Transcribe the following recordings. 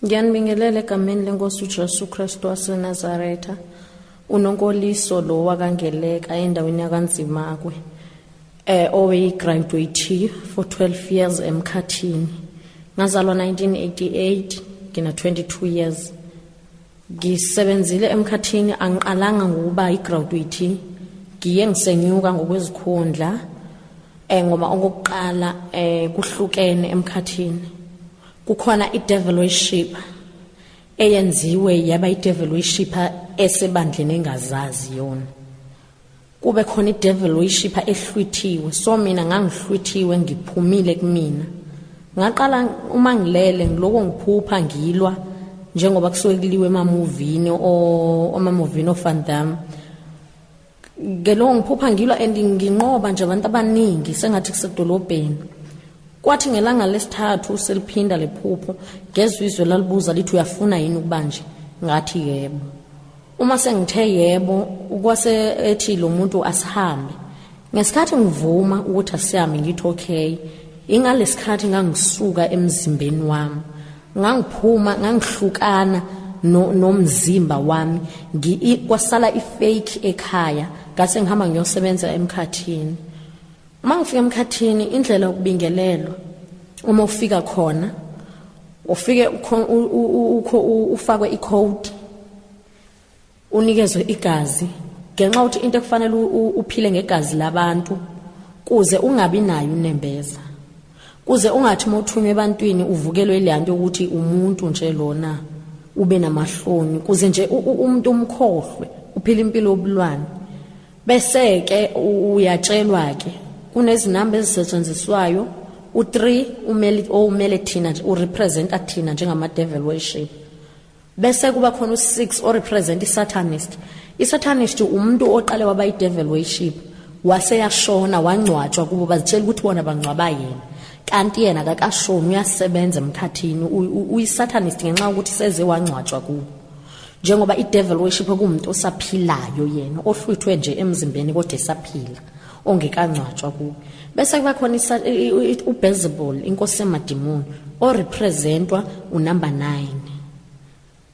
Ngiyanibingelela egameni lenkosi uJesu Kristu waseNazaretha, unonkoliso lo wakangeleka endaweni yakanzima akwe. Owayegraduate for 12 years emkhathini. Ngazalwa 1988, ngina 22 years. Ngisebenzile emkhathini, angiqalanga ngokuba igraduate, ngiye ngisenyuka ngokwezikhundla ngoba okokuqala kuhlukene emkhathini. Kukhona i-devil worship eyenziwe yaba i-devil worship esebandleni engazazi yona. Kube khona i-devil worship ehlwithiwe, so mina ngangihlwithiwe ngiphumile kumina. Ngaqala uma ngilele ngiloko ngiphupha ngilwa njengoba kusuke kuliwe emamovini movie Van Damme. Ngelo ngiphupha ngilwa and nginqoba nje abantu abaningi sengathi kusedolobheni. Kwathi ngelanga lesithathu seliphinda lephupho ngezizwe lalibuza lithi uyafuna yini ukubanje, ngathi yebo. Uma sengithe yebo ukwase ethi lo muntu asihambe. Ngesikhathi ngivuma ukuthi asihambe ngithi okay, ingalesikhathi ngangisuka emzimbeni wami, ngangiphuma ngangihlukana nomzimba wami, kwasala ifake ekhaya, ngase ngihamba ngiyosebenza emkhathini. Mangifika emkhathini indlela yokubingelelwa, uma ufika khona ufike ufakwe icode, unikezwe igazi ngenxa ukuthi into ekufanele uphile ngegazi labantu kuze ungabi nayo unembeza, kuze ungathi mothunywe ebantwini uvukelwe ilanto ukuthi umuntu nje lona ube namahloni, kuze nje umuntu umkhohlwe uphila impilo yobulwane. Bese ke uyatshelwa ke kunezinamba ezisetshenziswayo, u3 umele thina urepresenta thina njengama devil worship. Bese kuba khona u6 orepresent iSatanist. iSatanist umuntu oqale waba iDevil worship, wase yashona wangcwatshwa kubo bazitshela ukuthi bona bangcwaba yena, kanti yena akakashoni uyasebenza emkhathini. uyiSatanist ngenxa ukuthi seze wangcwatshwa kubo, njengoba iDevil worship kumuntu osaphilayo yena ohlwithwe nje emzimbeni kodwa esaphila ongekangcwatshwa kubo. Bese kuba khona uBeelzebul, inkosi yamadimoni, orepresentwa unumber 9.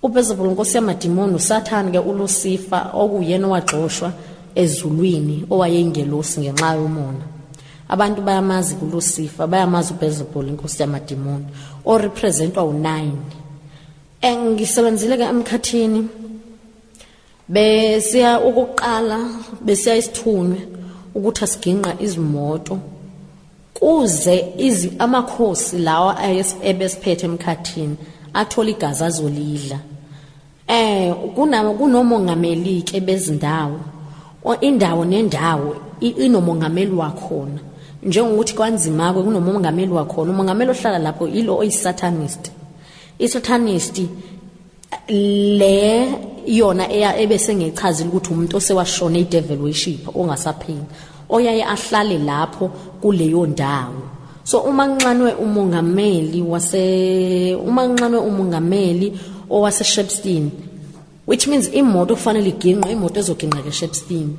uBeelzebul inkosi yamadimoni, uSatan ke uLucifer okuyena waxoshwa ezulwini owayeyingelosi ngenxa yomona. Abantu bayamazi kuLucifer, bayamazi uBeelzebul inkosi yamadimoni, orepresentwa u9. Ngisebenzile ke emkhathini, besiya ukuqala besiya isithunywe ukuthi asiginqa izimoto kuze amakhosi lawa ebesiphethe emkhathini athola igazi azolidla. Kunomongameli ke bezindawo, indawo nendawo inomongameli wakhona, njengokuthi kwanzima kwe kunomongameli wakhona. Umongameli ohlala lapho ilo oyiSatanist. iSatanist le yona ebese ngechaza ukuthi umuntu osewashona iDevil worship ongasaphila, oyaye ahlale lapho kuleyo ndawo. So uma nxanwe umongameli owase Shepstone, which means imoto kufanele iginqwe, imoto ezoginqeka eShepstone.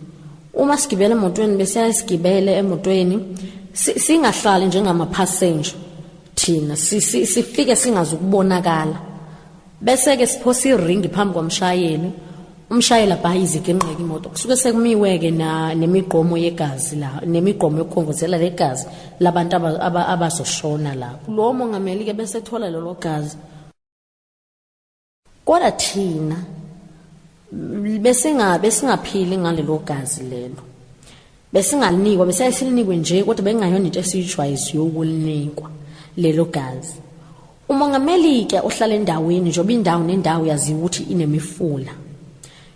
Uma sigibele emotweni bese sigibele emotweni singahlali njengama passenger thina, sifike singazukubonakala. Bese ke siphosa iringi phambi kwamshayeli, umshayeli abhayize iginqeka imoto, kusuke sekumiweke nemigqomo yegazi la, nemigqomo yokukhongozela legazi labantu abazoshona lapho. Lo mongameli ke bese thola lelo gazi, kodwa thina besingaphili ngalelo gazi lelo, besingalinikwa, besayisinikwe nje kodwa bengayona into esiyijwayisiwe ukulinikwa lelo gazi. Umongameli ke ohlala endaweni, njoba indawo nendawo yaziwa ukuthi inemifula,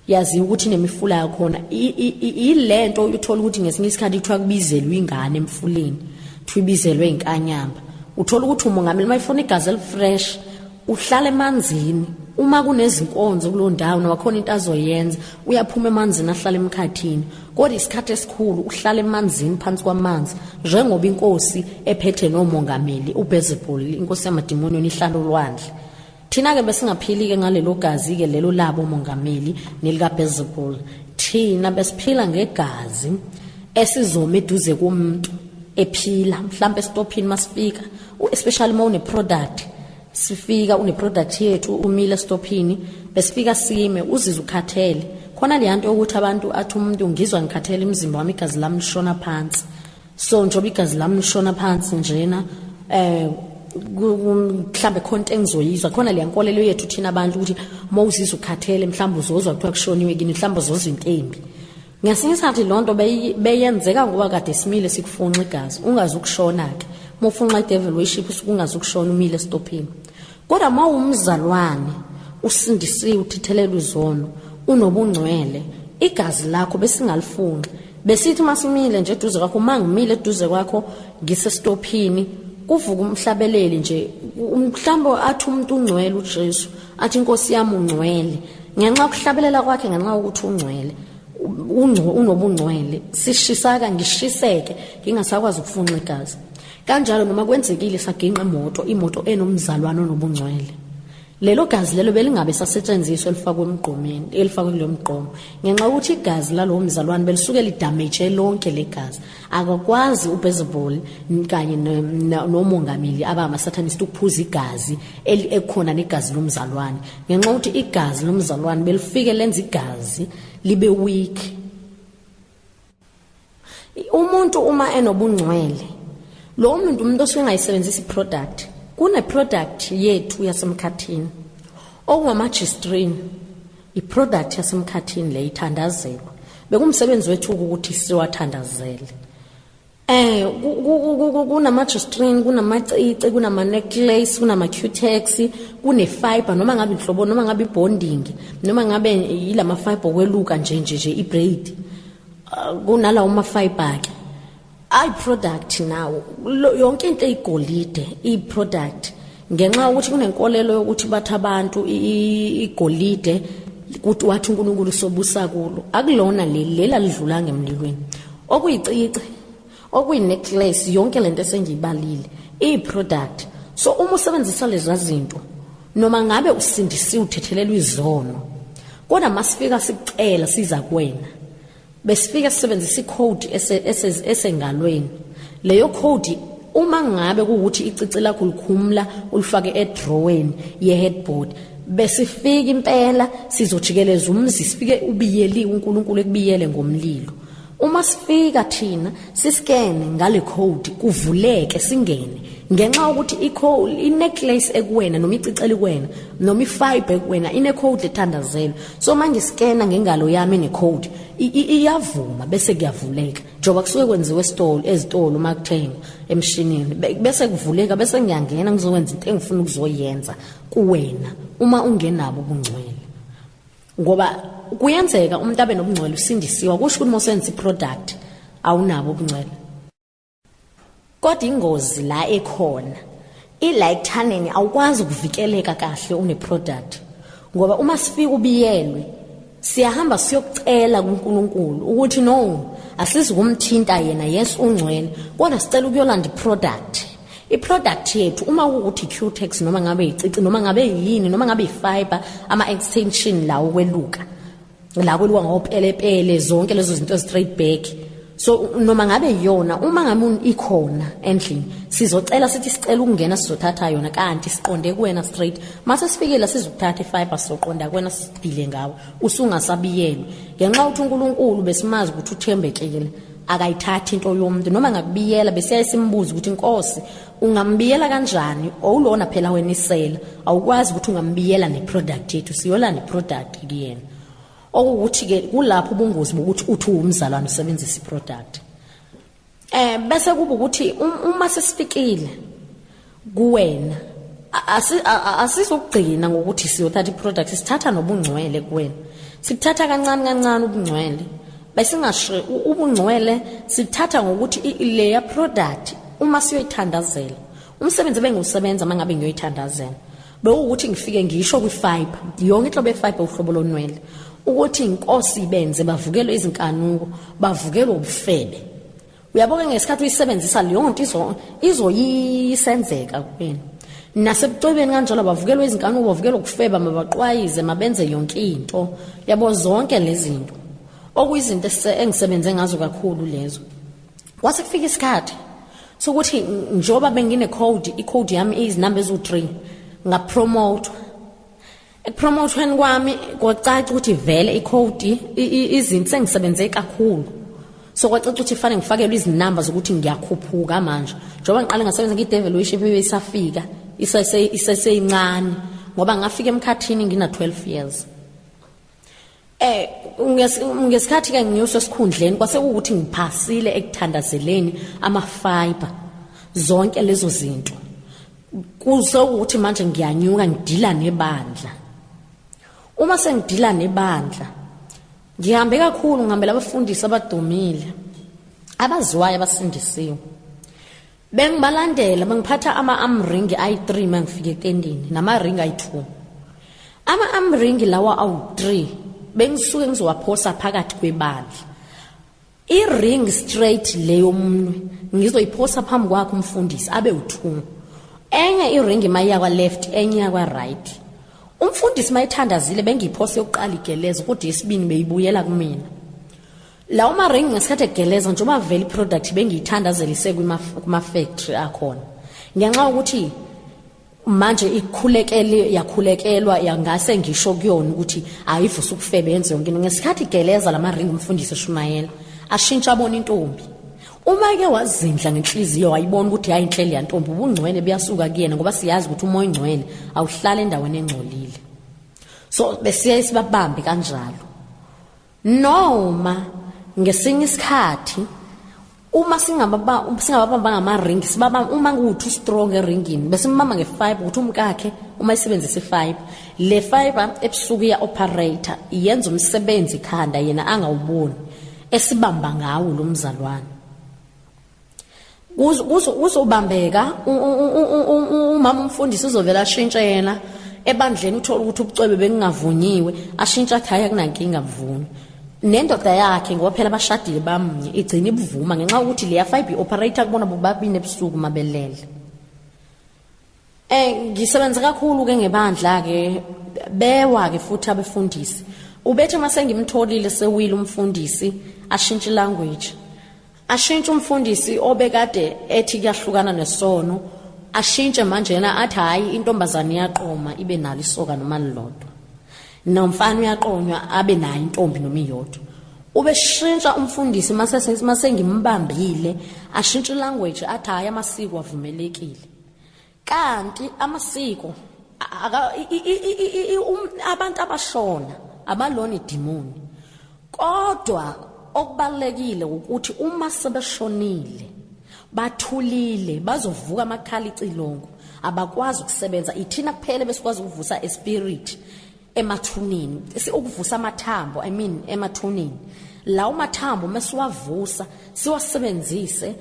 yaziwa ukuthi inemifula yakhona. Ilento uthola ukuthi ngesinye isikhathi kuthiwa kubizelwe ingane emfuleni, thubizelwe inkanyamba. Uthola ukuthi umongameli mayifuna igazi elifresh uhlala emanzini. Uma kunezinkonzo kulo ndawo nakhona into azoyenza, uyaphuma emanzini ahlala emkhathini, kodwa isikhathi esikhulu uhlala emanzini phansi kwamanzi, njengoba inkosi ephethe nomongameli uBeelzebul inkosi yamadimoni ihlala olwandle. Thina ke besingaphili ke ngalelo gazi ke lelo labo umongameli nelika Beelzebul. Thina besiphila ngegazi esizoma eduze komuntu ephila, mhlambe estophini masifika, especially uma une product sifika une product yethu umile stophini besifika sime uzizwe ukhathele khona leyanto ukuthi abantu athi umuntu ngizwa ngikhathele imizimba wami igazi lami lishona phansi so njoba igazi lami lishona phansi njena mhlambe khonto engizoyizwa khona le yankolelo yethu thina abantu ukuthi mawuzizwa ukhathele mhlambe uzozwa kuthiwa kushoniwe kini mhlambe uzozwa intembi ngiyasingisathi lonto beyenzeka ngoba kade simile sikufunxa igazi ungazi ukushona ke mofunxa idevil worship usungazi ukushona umile stophini kodwa mawumzalwane usindisiwe uthithelele uzono unobungcwele igazi lakho besingalifunxa besithi masimile nje eduze kwakho mangimile eduze kwakho ngisestophini kuvuka umhlabeleli nje umhlambo athi umuntu ungcwele uJesu athi inkosi yami ungcwele ngenxa yokuhlabelela kwakhe ngenxa ukuthi ungcwele unobungcwele sishisaka ngishiseke ngingasakwazi ukufunxa igazi kanjalo noma kwenzekile saginqa imoto enomzalwane onobungcwele lelo gazi lelo belingabe sasetshenziswa elifakwe emgqomeni elifakwe kulo mgqomo ngenxa ukuthi igazi lalo mzalwane belisuke lidamage lonke legazi akakwazi uBezebul kanye nomongameli abama Satanist ukuphuza igazi elikhona negazi lomzalwane ngenxa ukuthi igazi lomzalwane belifike lenza igazi libe weak umuntu uma enobungcwele lo umuntu osengayisebenzisa iproduct kune product yethu yasemkhathini okungamagistrine iproduct yasemkhathini le ithandazelwa bekumsebenzi wethu ukuthi siwathandazele kunamagistrine kunamacici kunama necklace kunama cutex kune fiber noma ngabe inhlobo noma ngabe bonding noma ngabe yilama fiber okweluka nje ibraid kunala uma fiber ke I product now yonke into eyigolide iproduct ngenxa ukuthi kunenkolelo yokuthi bathi abantu igolide ukuthi wathi uNkulunkulu sobusa kulo akulona lela lidlula ngemlilweni okuyicici okuyinecklace yonke lento esengiyibalile iproduct so uma usebenzisa lezi zinto noma ngabe usindisiwe uthethelelwa izono kodwa masifika sicela siza kuwena besifika sisebenzisa icode esengalweni leyo code uma ngabe ukuthi icici lakho likhumla ulifake edraweni yeheadboard besifika impela sizojikeleza umzi sifike ubiyeliwe uNkulunkulu ekubiyele ngomlilo uma sifika thina siskene ngale code kuvuleke singene ngenxa ukuthi i-necklace ekuwena noma iciceli kuwena noma ifiber ekuwena ine-code ethandazelwe so manje skena ngengalo yami ne-code iyavuma bese kuyavuleka njoba kusuke kwenziwe ezitolo uma kuthenga emshinini bese kuvuleka bese ngiyangena ngizokwenza into engifuna ukuzoyenza kuwena uma ungenabo ubungcwele ngoba kuyenzeka umuntu abe nobungcwele usindisiwa kusho ukuthi mosenza iproduct awunabo ubungcwele kodwa ingozi la ekhona i-like awukwazi ukuvikeleka kahle une-product ngoba uma sifika ubiyelwe siyahamba siyokucela kuNkulunkulu ukuthi no asizikumthinta yena yes ungcwele kodwa sicela ukuyolanda iproduct yethu uma ukuthi cutex noma ngabe icici noma ngabe yini noma ngabe ifiber ama extension lawo kweluka ngopelepele zonke lezo zinto straight back so noma ngabe yona uma ngabe ikhona endlini sizocela sithi sicela ukungena sizothatha yona kanti siqonde kuwena straight mase sifikela sizokuthatha ifiber soqonda kuwena sidile ngawo usungasabiyelwe ngenxa ukuthi uNkulunkulu besimazi ukuthi uthembekile akayithathi into yomuntu noma ngakubiyela bese simbuza ukuthi inkosi ungambiyela kanjani owulona phela wena isela awukwazi ukuthi ungambiyela neproduct yethu siyola neproduct kuyena okuthi ke kulapho ubungozi bokuthi uthi umzalwane usebenzisa iproduct bese kuba ukuthi uma sesifikile kuwena asizokugcina ngokuthi siyothatha iproduct sithatha nobungcwele kuwena sithatha kancane ubungcwele bese ngasho ubungcwele sithatha ngokuthi leya product uma siyoyithandazela umsebenzi bengiwusebenza mangabe ngiyoyithandazela bewukuthi ngifike ngisho kwifiber yonke inhlobo yefiber uhlobo lonwele ukuthi inkosi ibenze bavukelwe izinkanuko bavukelwe ubufebe uyabona ngesikhathi uyisebenzisa leyo nto izoyisenzeka kuwena nasebucwebeni kanjalo bavukelwe izinkanuko bavukelwe ukufeba mabaqwayize mabenze yonke into yabo zonke lezi zinto okuyizinto engisebenze ngazo kakhulu lezo kwase kufika isikhathi sokuthi njoba bengine code icode yami izinamba ezu3 ngapromote ekupromothweni kwami kwacaca ukuthi vele icode izinto sengisebenze kakhulu so kwacaca ukuthi fanele ngifakelwe izinamba zokuthi ngiyakhuphuka manje njengoba ngiqale ngasebenza ngi-devil worship ebeyisafika iseseyincane ngoba ngafika emkhathini ngina 12 years ngesikhathi ke ngiyosho esikhundleni kwase ukuthi ngiphasile ekuthandazeleni ama-fiber zonke lezo zinto kuze ukuthi manje ngiyanyuka ngidila nebandla uma sengidila nebandla ngihambe kakhulu ngihambela abafundisi abadumile abaziwayo abasindisiwe bengibalandela bengiphatha ama-amring ayi-3 mangifike etendini nama-ring ayi-2 ama-amring lawa awu-3 bengisuke ngizowaphosa phakathi kwebandla i-ring straight leyo munwe ngizoyiphosa phambi kwakhe umfundisi abe u2 enye i-ring mayiya kwa left enye kwa right umfundisi mayithandazile bengiyiphose yokuqala igeleza kodwa yesibini beyibuyela kumina lawo ma-ring ngesikhathi egeleza njengoba vele i-product bengiyithandazelise kuma-factory akhona ngenxa ukuthi manje yakhulekelwa yangase ngisho kuyona ukuthi ayivuse ukufebenza yonke ngesikhathi igeleza lama-ring umfundisi eshumayela ashintsha abona intombi uma ke wazindla ngenhliziyo wayibona ukuthi hayi inhleli yantombi ubungcwele buyasuka kuyena ngoba siyazi ukuthi umoya ongcwele awuhlala endaweni engcolile so besiye sibabambe kanjalo noma ngesinye isikhathi uma singababamba ngama-ring sibabamba uma ngu-2 strong eringini besimama nge-5 ukuthi umkakhe uma isebenzisa i-5 le fiber ebusuku iya-operator yenza umsebenzi ikhanda yena angawuboni esibamba ngawo lo mzalwane uzobambeka umama umfundisi uzovela ashintshe yena ebandleni uthola ukuthi ubucwebe bengingavunyiwe ashintsha athi hayi akunankinga vunywa nendoda yakhe ngoba phela abashadile bamunye igcina ibuvuma ngenxa ukuthi leya fiber operator kubona bobabini ebusuku mabelele ngisebenza kakhulu ke ngebandla ke bewa ke futhi abefundisi ubethe mase ngimtholile sewile umfundisi ashintshe language ashintshe umfundisi obekade ethi kuyahlukana nesono ashintshe manje yena athi hayi intombazane iyaqoma ibe nalo isoka noma lilodwa nomfana uyaqonywa abe nayo intombi noma iyodwa ubeshintsha umfundisi mase ngimbambile ashintshe language athi hayi amasiko avumelekile kanti amasiko abantu abashona abalona idimoni kodwa okubalekile ukuthi uma sebeshonile bathulile bazovuka amakhala icilongo abakwazi ukusebenza ithina kuphela besikwazi ukuvusa espirit emathunini ukuvusa amathambo emathunini lawo mathambo mesiwavusa siwasebenzise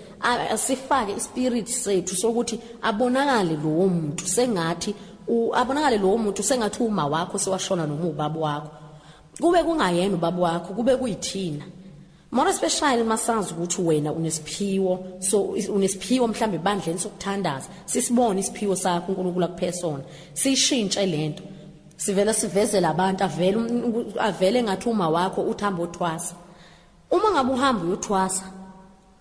sifake ispirit sethu sokuthi abonakale lowo muntu sengathi uma wakho sewashona noma ubaba wakho kube kungayena ubaba wakho kube kuyithina more especially masazi ukuthi wena unesiphiwo so unesiphiwo mhlambe ebandleni sokuthandaza sisibone isiphiwo sakho uNkulunkulu akuphesona sishintshe lento sivela sivezela abantu avele ngathi uma wakho uthamba othwasa uma ngabe uhamba uyothwasa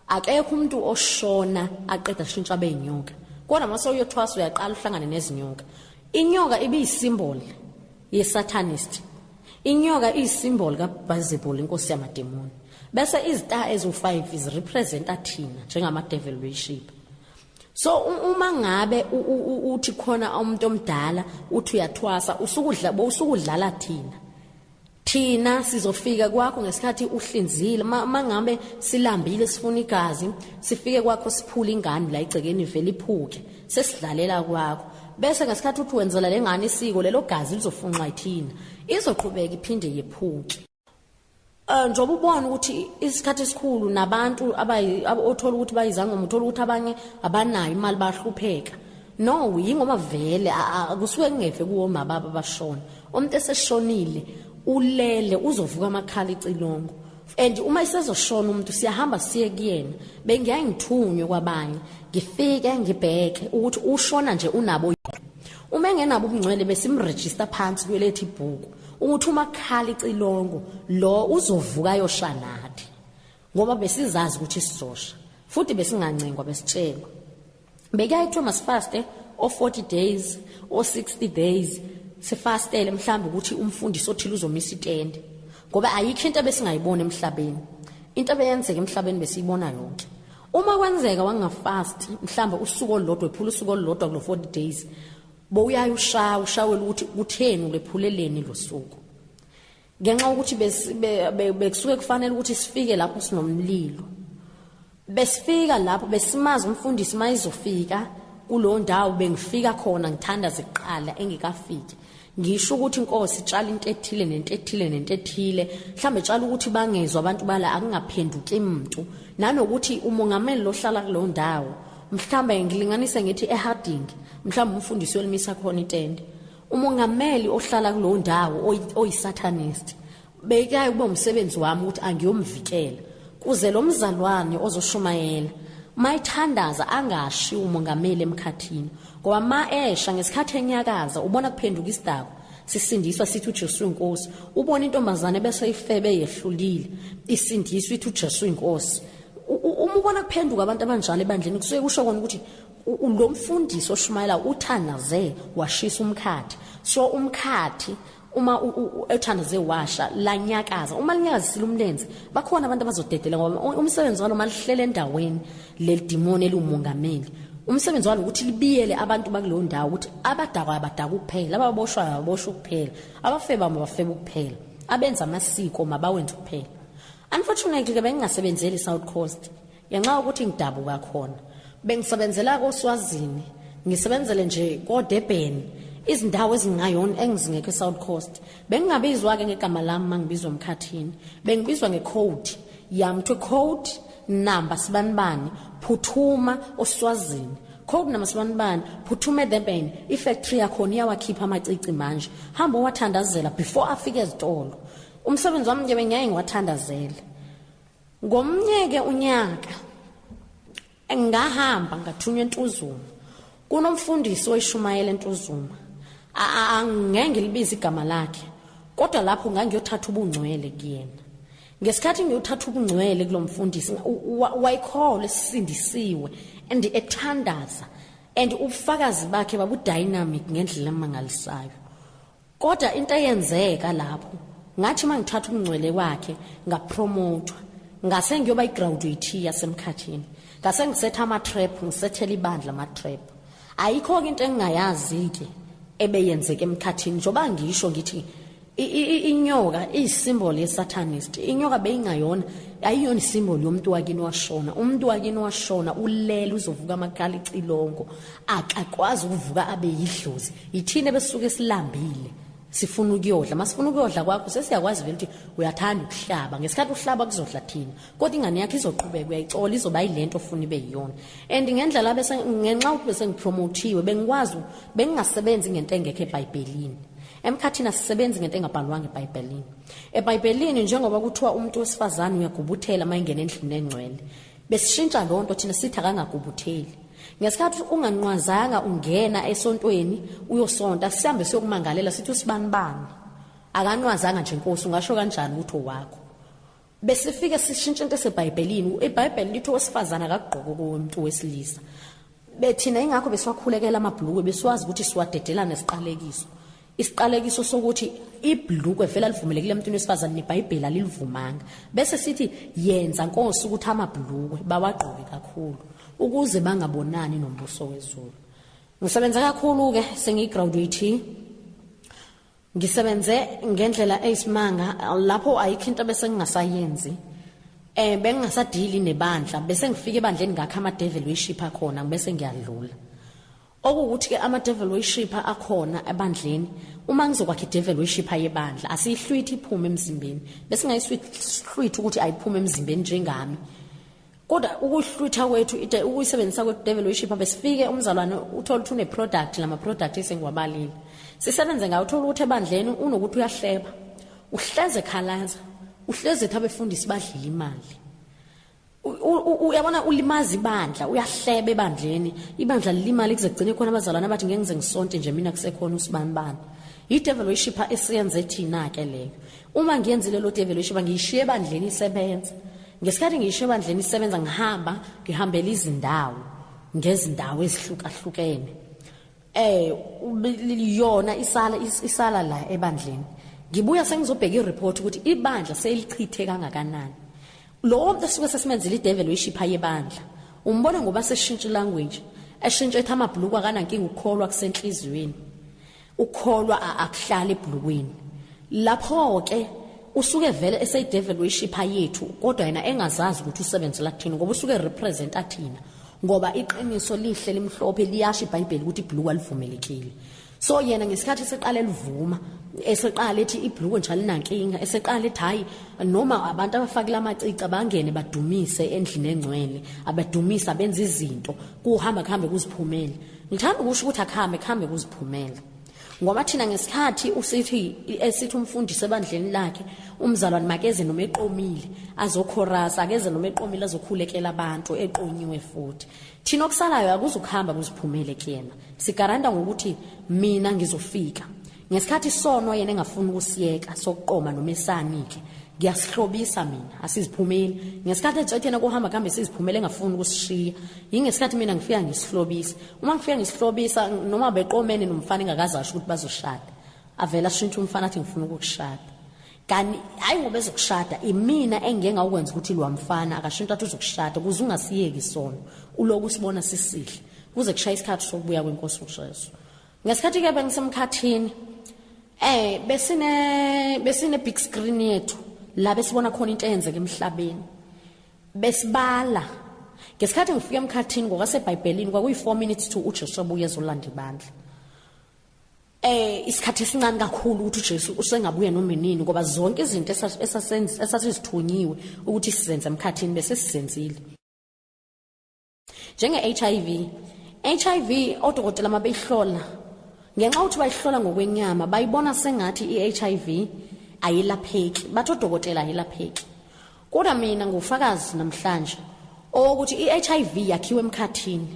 akekho umuntu oshona aqeda shintsha abe inyoka kodwa mase uyothwasa uyaqala uhlangane nezinyoka inyoka ibiyisymbol ye-satanist inyoka iyisymbol kaBeelzebul inkosi yamademoni bese izita ezo5 is representa thina njengama-devil worship so uma ngabe uthi khona umuntu omdala uthi uyathwasa usukudlala thina sizofika kwakho ngesikhathi uhlinzile mangabe silambile sifuna igazi sifike kwakho siphula ingane la igcekeni vele iphuke sesidlalela kwakho bese ngesikhathi uthi wenzela lengane isiko lelo gazi lizofunxa ithina izoqhubeka iphinde yephuke njoba ubona ukuthi isikhathi esikhulu nabantu othola ukuthi bayizangoma uthola ukuthi abanye abanayo imali bahlupheka no yingoma vele akusuke kungefe kuwo mababa bashona umuntu eseshonile ulele uzovuka amakhala icilongo and uma isezoshona umuntu siyahamba siye kuyena bengiyangithunywe kwabanye ngifike ngibheke ukuthi ushona nje unabo uma engenabo ubungcwele besimregister phansi kwelethe ibhuku ukuthi umakhala icilongo lo uzovuka yoshanathi ngoba besizazi ukuthi sizosha futhi besingancengwa besitshelwa bekayithiwa masifaste o 40 days o 60 days sifastele mhlawumbe ukuthi umfundisi othile uzomisa itende ngoba ayikho into besingayibona emhlabeni into ebeyenzeka emhlabeni besiyibona yonke uma kwenzeka wangafast mhlawumbe usuku olulodwa ephula usuku olulodwa kulo 40 days bo uyaye ushawela ukuthi kutheni ulephuleleni lo suku ngenxa ukuthi bekusuke kufanele ukuthi sifike lapho sinomlilo besifika lapho besimaza umfundisi mayizofika kulo ndawo bengifika khona ngithanda ziqala engikafiki ngisho ukuthi inkosi itshala into ethile nento ethile nento ethile mhlambe etshala ukuthi bangezwe abantu bala akungaphenduki umuntu nanokuthi umongameli lohlala kulo ndawo mhlambe ngilinganise ngithi eHarding mhlambe umfundisi olimisa khona itende umongameli ohlala kulo ndawo oyisatanist bekayi kube umsebenzi wami ukuthi angiyomvikela kuze lo mzalwane ozoshumayela mayithandaza angashi umongameli emkhathini ngoba maesha ngesikhathi enyakaza ubona kuphenduka isidako sisindiswa sithi uJesu inkosi ubona intombazane bese ifebe yehlulile isindiswa ithi uJesu inkosi uma ubona kuphenduka abantu abanjalo ebandleni kusuke kusho kona ukuthi lo mfundisi oshumayela uthanaze washisa umkhathi so umkhathi uma ethandaze washa la nyakaza uma linyakazisile umlenze bakhona abantu abazodedela ngoba umsebenzi walo malihlele endaweni leli demon elumongameli umsebenzi walo ukuthi libiyele abantu bakulo ndawo ukuthi abadaka kuphela ababoshwa kuphela abafeba mabafeba kuphela abenza amasiko mabawenza kuphela unfortunately ke bengingasebenzeli South Coast ngenxa ukuthi ngidabuka khona bengisebenzela koSwazini ngisebenzele nje koDurban izindawo ezingayona engizingeke eSouth Coast bengingabizwa ke ngegama lami mangibizwa emkhathini bengibizwa ngecode yami to code number sibanibani phuthuma oSwazini code number sibanibani phuthuma eDurban ifactory yakho iyawakhipha amacici manje hamba wathandazela before afike ezitolo umsebenzi wami nje bengiyaye ngiwathandazela ngomnyeke unyaka engahamba ngathunywa eNtuzuma kunomfundisi oyishumayela eNtuzuma angenge libiza igama lakhe kodwa lapho ngangiyothatha ubungcwele kuyena ngesikhathi ngiyothatha ubungcwele kulomfundisi wayikhola esindisiwe and ethandaza and ubufakazi bakhe babu dynamic ngendlela emangalisayo kodwa into eyenzeka lapho ngathi mangithatha ubungcwele wakhe ngapromotwa ngase ngiyoba igraduate yasemkhathini ngase ngisetha ama trap ngisethela ibandla ama trap ayikho into engingayazi ke ebeyenzeke emkhathini njoba ngisho ngithi inyoka iyisymbol yesatanist inyoka beyingayona ayiyona isymbol yomuntu wakini washona umuntu wakini washona ulele uzovuka amakhala icilongo akakwazi ukuvuka abe yidlozi yithine besuke silambile sifuna ukuyodla masifuna ukuyodla kwakho sesiyakwazi vele ukuthi uyathanda ukuhlaba ngesikhathi uhlaba kuzodla thina kodwa ingane yakhe izoqhubeka uyayicola izoba yilento ofuna ibe yiyona and ngendlela bese ngenxa ukuthi bese ngipromotiwe bengikwazi bengingasebenzi ngento engekho eBhayibhelini emkhathini asisebenzi ngento engabhalwanga eBhayibhelini eBhayibhelini njengoba kuthiwa umuntu wesifazane uyagubuthela mayingena endlini engcwele besishintsha lonto thina sithi akangagubutheli ngesikhathi unganqwazanga ungena esontweni uyosonta sihambe siyokumangalela sithi usibanibani akanqwazanga nje inkosi ungasho kanjani ukuthi owakho besifike sishintshe into eseBhayibhelini eBhayibheli lithi owesifazana akagqoke komuntu wesilisa bethina ingakho besiwakhulekela amabhluku besiwazi ukuthi siwadedelana nesiqalekiso isiqalekiso sokuthi ibhluku evela livumelekile emntwini wesifazane neBhayibheli alilivumanga bese sithi yenza inkosi ukuthi amabhluku bawagqoke kakhulu ukuze bangabonani nombuso wezulu ngisebenza kakhulu ke sengigraduate ngisebenze ngendlela eyisimanga lapho ayikho into bese ngingasayenzi bengingasadili nebandla bese ngifike ebandleni ngakho ama devil worship akhona bese ngiyadlula okuthi ke ama devil worship akhona ebandleni uma ngizokwakha devil worship ayebandla asihlwithi iphume emzimbeni bese ngayishlwithi ukuthi ayiphume emzimbeni njengami kodwa ukuhlwitha kwethu ukuyisebenzisa kwe devil worship besifike umzalwane uthola ukuthi une product lama product esengwabalile sisebenze ngawo uthola ukuthi ebandleni unokuthi uyahleba uhleze khalaza uhleze abefundisi badlila imali uyabona ulimaza ibandla uyahleba ebandleni ibandla lilimali kuze kugcine khona abazalwane abathi ngeke ngize ngisonte nje mina kusekhona usibanibani i-devil worship esiyenze thina ke leyo uma ngiyenzile lo devil worship ngiyishiye ebandleni isebenza ngesikhathi ngiyishiye ebandleni isebenza ngihambela izindawo ngezindawo ezihlukahlukene yona isala la ebandleni ngibuya sengizobheka ireport ukuthi ibandla selichithe kangakanani lo muntu suke sesimenzile idevil worship ayebandla umbone ngoba seshintsha language eshintsha ethi amabhuluku akanankinga ukukholwa kusenhliziyweni ukukholwa akuhlala ebhulukweni lapho ke usuke vele eseyidevil worship yethu kodwa yena engazazi ukuthi usebenzela kuthina ngoba usuke represent athina ngoba iqiniso lihle limhlophe liyasha iBhayibheli ukuthi ibhuluku alivumelekile so yena ngesikhathi seqala elivuma eseqala ethi ibhuluku njalo linankinga eseqala ethi hayi noma abantu abafakile amacici bangene badumise endlini engcwele abadumisa benza izinto kuhamba kuhambe kuziphumele ngithanda ukusho ukuthi akhambe kuziphumela ngoba thina ngesikhathi esithi umfundisi ebandleni lakhe umzalwane makeze noma eqomile azokhorasa akeze noma eqomile azokhulekela abantu eqonyiwe futhi thina okusalayo akuzukuhamba kuziphumele kuyena sigaranda ngokuthi mina ngizofika ngesikhathi sono yena engafuni ukusiyeka sokuqoma noma esanike ngiyasihlobisa mina asiziphumeli ngesikhathi etsethena kuhamba kambe siziphumele engafuni ukusishiya yingesikhathi mina ngifika ngisihlobisa uma ngifika ngisihlobisa noma beqomene nomfana engakazasho ukuthi bazoshada avela shintsha umfana athi ngifuna ukukushada kanti hayi ngoba ezokushada imina engeke ngakwenza ukuthi lo mfana akashintsha athi uzokushada kuze ungasiyeki sono uloku sibona sisihle kuze kushaya isikhathi sokubuya kwenkosi uJesu ngesikhathi ke bengisemkhathini besine big screen yethu la besibona khona into eyenzeka emhlabeni besibala ngesikhathi ngifika emkhathini ngokwaseBhayibhelini kwakuyi4 minutes to uJesu abuye ezolanda ibandla isikhathi esincane kakhulu ukuthi uJesu usengabuye noma inini ngoba zonke izinto esasizithunyiwe ukuthi sizenze emkhathini bese sizenzile njenge HIV odokotela mabeyihlola ngenxa ukuthi bayihlola ngokwenyama bayibona sengathi iHIV ayilapheki bathi odokotela ayilapheki kodwa mina ngufakazi namhlanje ukuthi iHIV yakhiwe emkhathini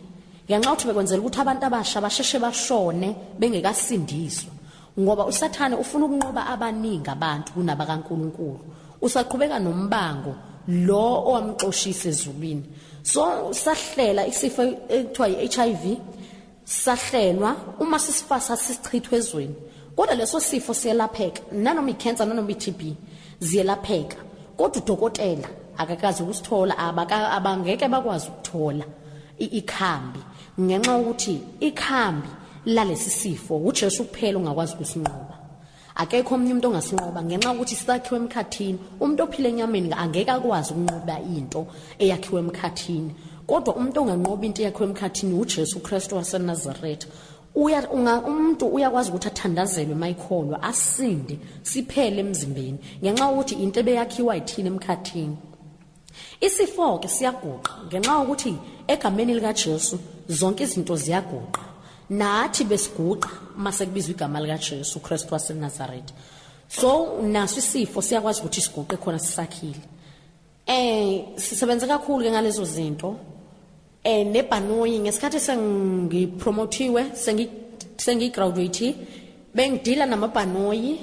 ngenxa ukuthi bekwenzela ukuthi abantu abasha basheshe bashone bengekasindiswa ngoba uSathane ufuna ukunqoba abaningi abantu kunabakaNkuluNkulu usaqhubeka nombango lo owamxoshisa ezulwini so sahlela isifo ekuthiwa iHIV sahlelwa uma sisifasa sisichithwe ezweni kodwa leso sifo siyelapheka nanoma icancer nanoma iTB ziyelapheka kodwa udokotela akakazi ukusithola abangeke bakwazi ukuthola ikhambi ngenxa ukuthi ikhambi lalesi sifo uJesu kuphela ongakwazi ukusinqoba akekho omunye umuntu ongasinqoba ngenxa ukuthi sakhiwe emkhathini umuntu ophile enyameni angeke akwazi ukunqoba into eyakhiwe emkhathini kodwa umuntu onganqoba into yakhiwe emkhathini uJesu Kristu waseNazaretha umuntu uyakwazi ukuthi athandazelwe mayikholwa asinde siphele emzimbeni ngenxa ukuthi into ebeyakhiwa yithina emkhathini isifo ke siyaguqa ngenxa ukuthi egameni lika Jesu zonke izinto ziyaguqa nathi besiguqa mase kubizwa igama lika Jesu Kristu waseNazaretha so naso isifo siyakwazi ukuthi siguqe khona sisakhile sisebenza kakhulu ke ngalezo zinto nebhanoyi ngesikhathi sengipromotiwe sengigraduate bengidila namabhanoyi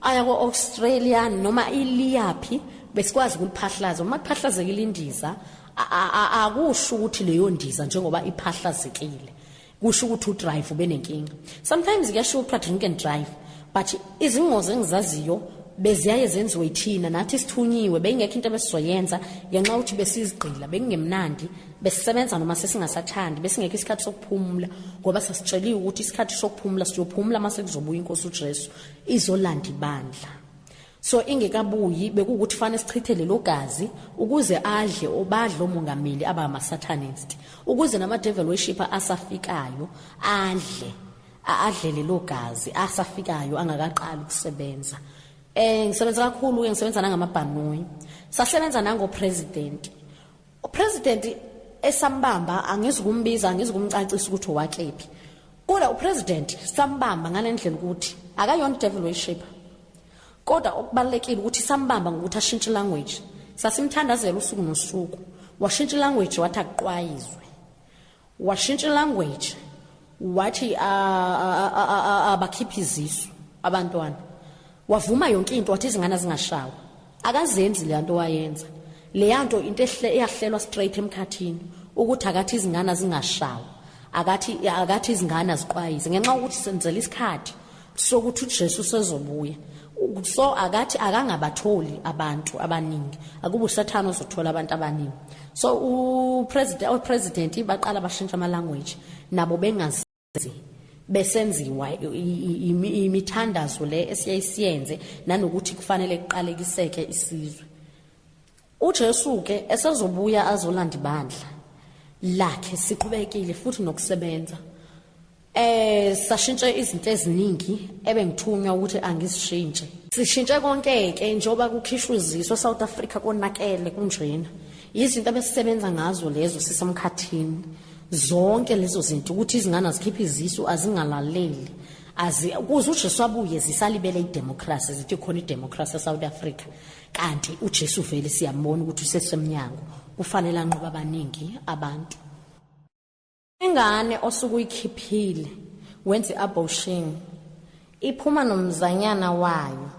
aya ko-Australia noma iliyaphi besikwazi ukuliphahlaza uma kuphahlazekile indiza akusho ukuthi leyo ndiza njengoba iphahlazekile kusho ukuthi udrive ubenenkinga sometimes kuyasho ukuthi drink and drive but izingozi engizaziyo beziyaye zenziwe yithina nathi sithunyiwe bengekho into ebesizoyenza ngenxa ukuthi besizigqila bengemnandi besisebenza noma sesingasathandi besingekho isikhathi sokuphumula ngoba sasitsheliwe ukuthi isikhathi sokuphumula siyophumula mase kuzobuya inkosi uJesu izolanda ibandla so ingekabuyi bekukuthi fanele sichithe lelo gazi ukuze badle omongameli abama-Satanist ukuze nama-devil worshipper asafikayo adle lelo gazi asafikayo angakaqali ukusebenza ngisebenza kakhulu ngisebenza nangamabhanoyi sasebenza nangopresident upresident esambamba angizikumbiza angizikumcacisa ukuthi owakephi kodwa upresident sambamba ngalendlela ukuthi akayona devil worshipper kodwa okubalekile ukuthi sambamba ngokuthi ashintshe language sasimthandazela usuku nosuku washintsha language wathi aqwayizwe washintsha language wathi abakhiphi izisu abantwana wavuma yonke into wathi izingane zingashawa akazenzi le nto wayenza le nto into eyahlelwa straight emkhathini ukuthi akathi izingane zingashawa akathi izingane aziqwayize ngenxa ukuthi senzela isikhathi sokuthi uJesu sezobuya. So akathi akangabatholi abantu abaningi, akuba uSathane ozothola abantu abaningi. So upresident baqala bashintsha ama language nabo bengazi besenziwa imithandazo le esiyisiyenze nanokuthi kufanele kuqalekiseke isizwe. uJesu ke esezobuya azolanda ibandla lakhe siqhubekile futhi nokusebenza. Sashintshe izinto eziningi ebengithunywa ukuthi angizishintshe. Sishintshe konke ke njoba kukhishwa iziso South Africa konakele kunjena. Izinto abesisebenza ngazo lezo sisemkhathini. Zonke lezo zinto ukuthi izingane azikhiphe izisu azingalaleli. Kuze uJesu abuye zisalibele idemocracy zithi khona idemocracy eSouth Africa. Kanti uJesu vele siyambona ukuthi usesemnyango kufanele anqoba abaningi abantu. Ingane osukuyikhiphile wenze abortion iphuma nomzanyana wayo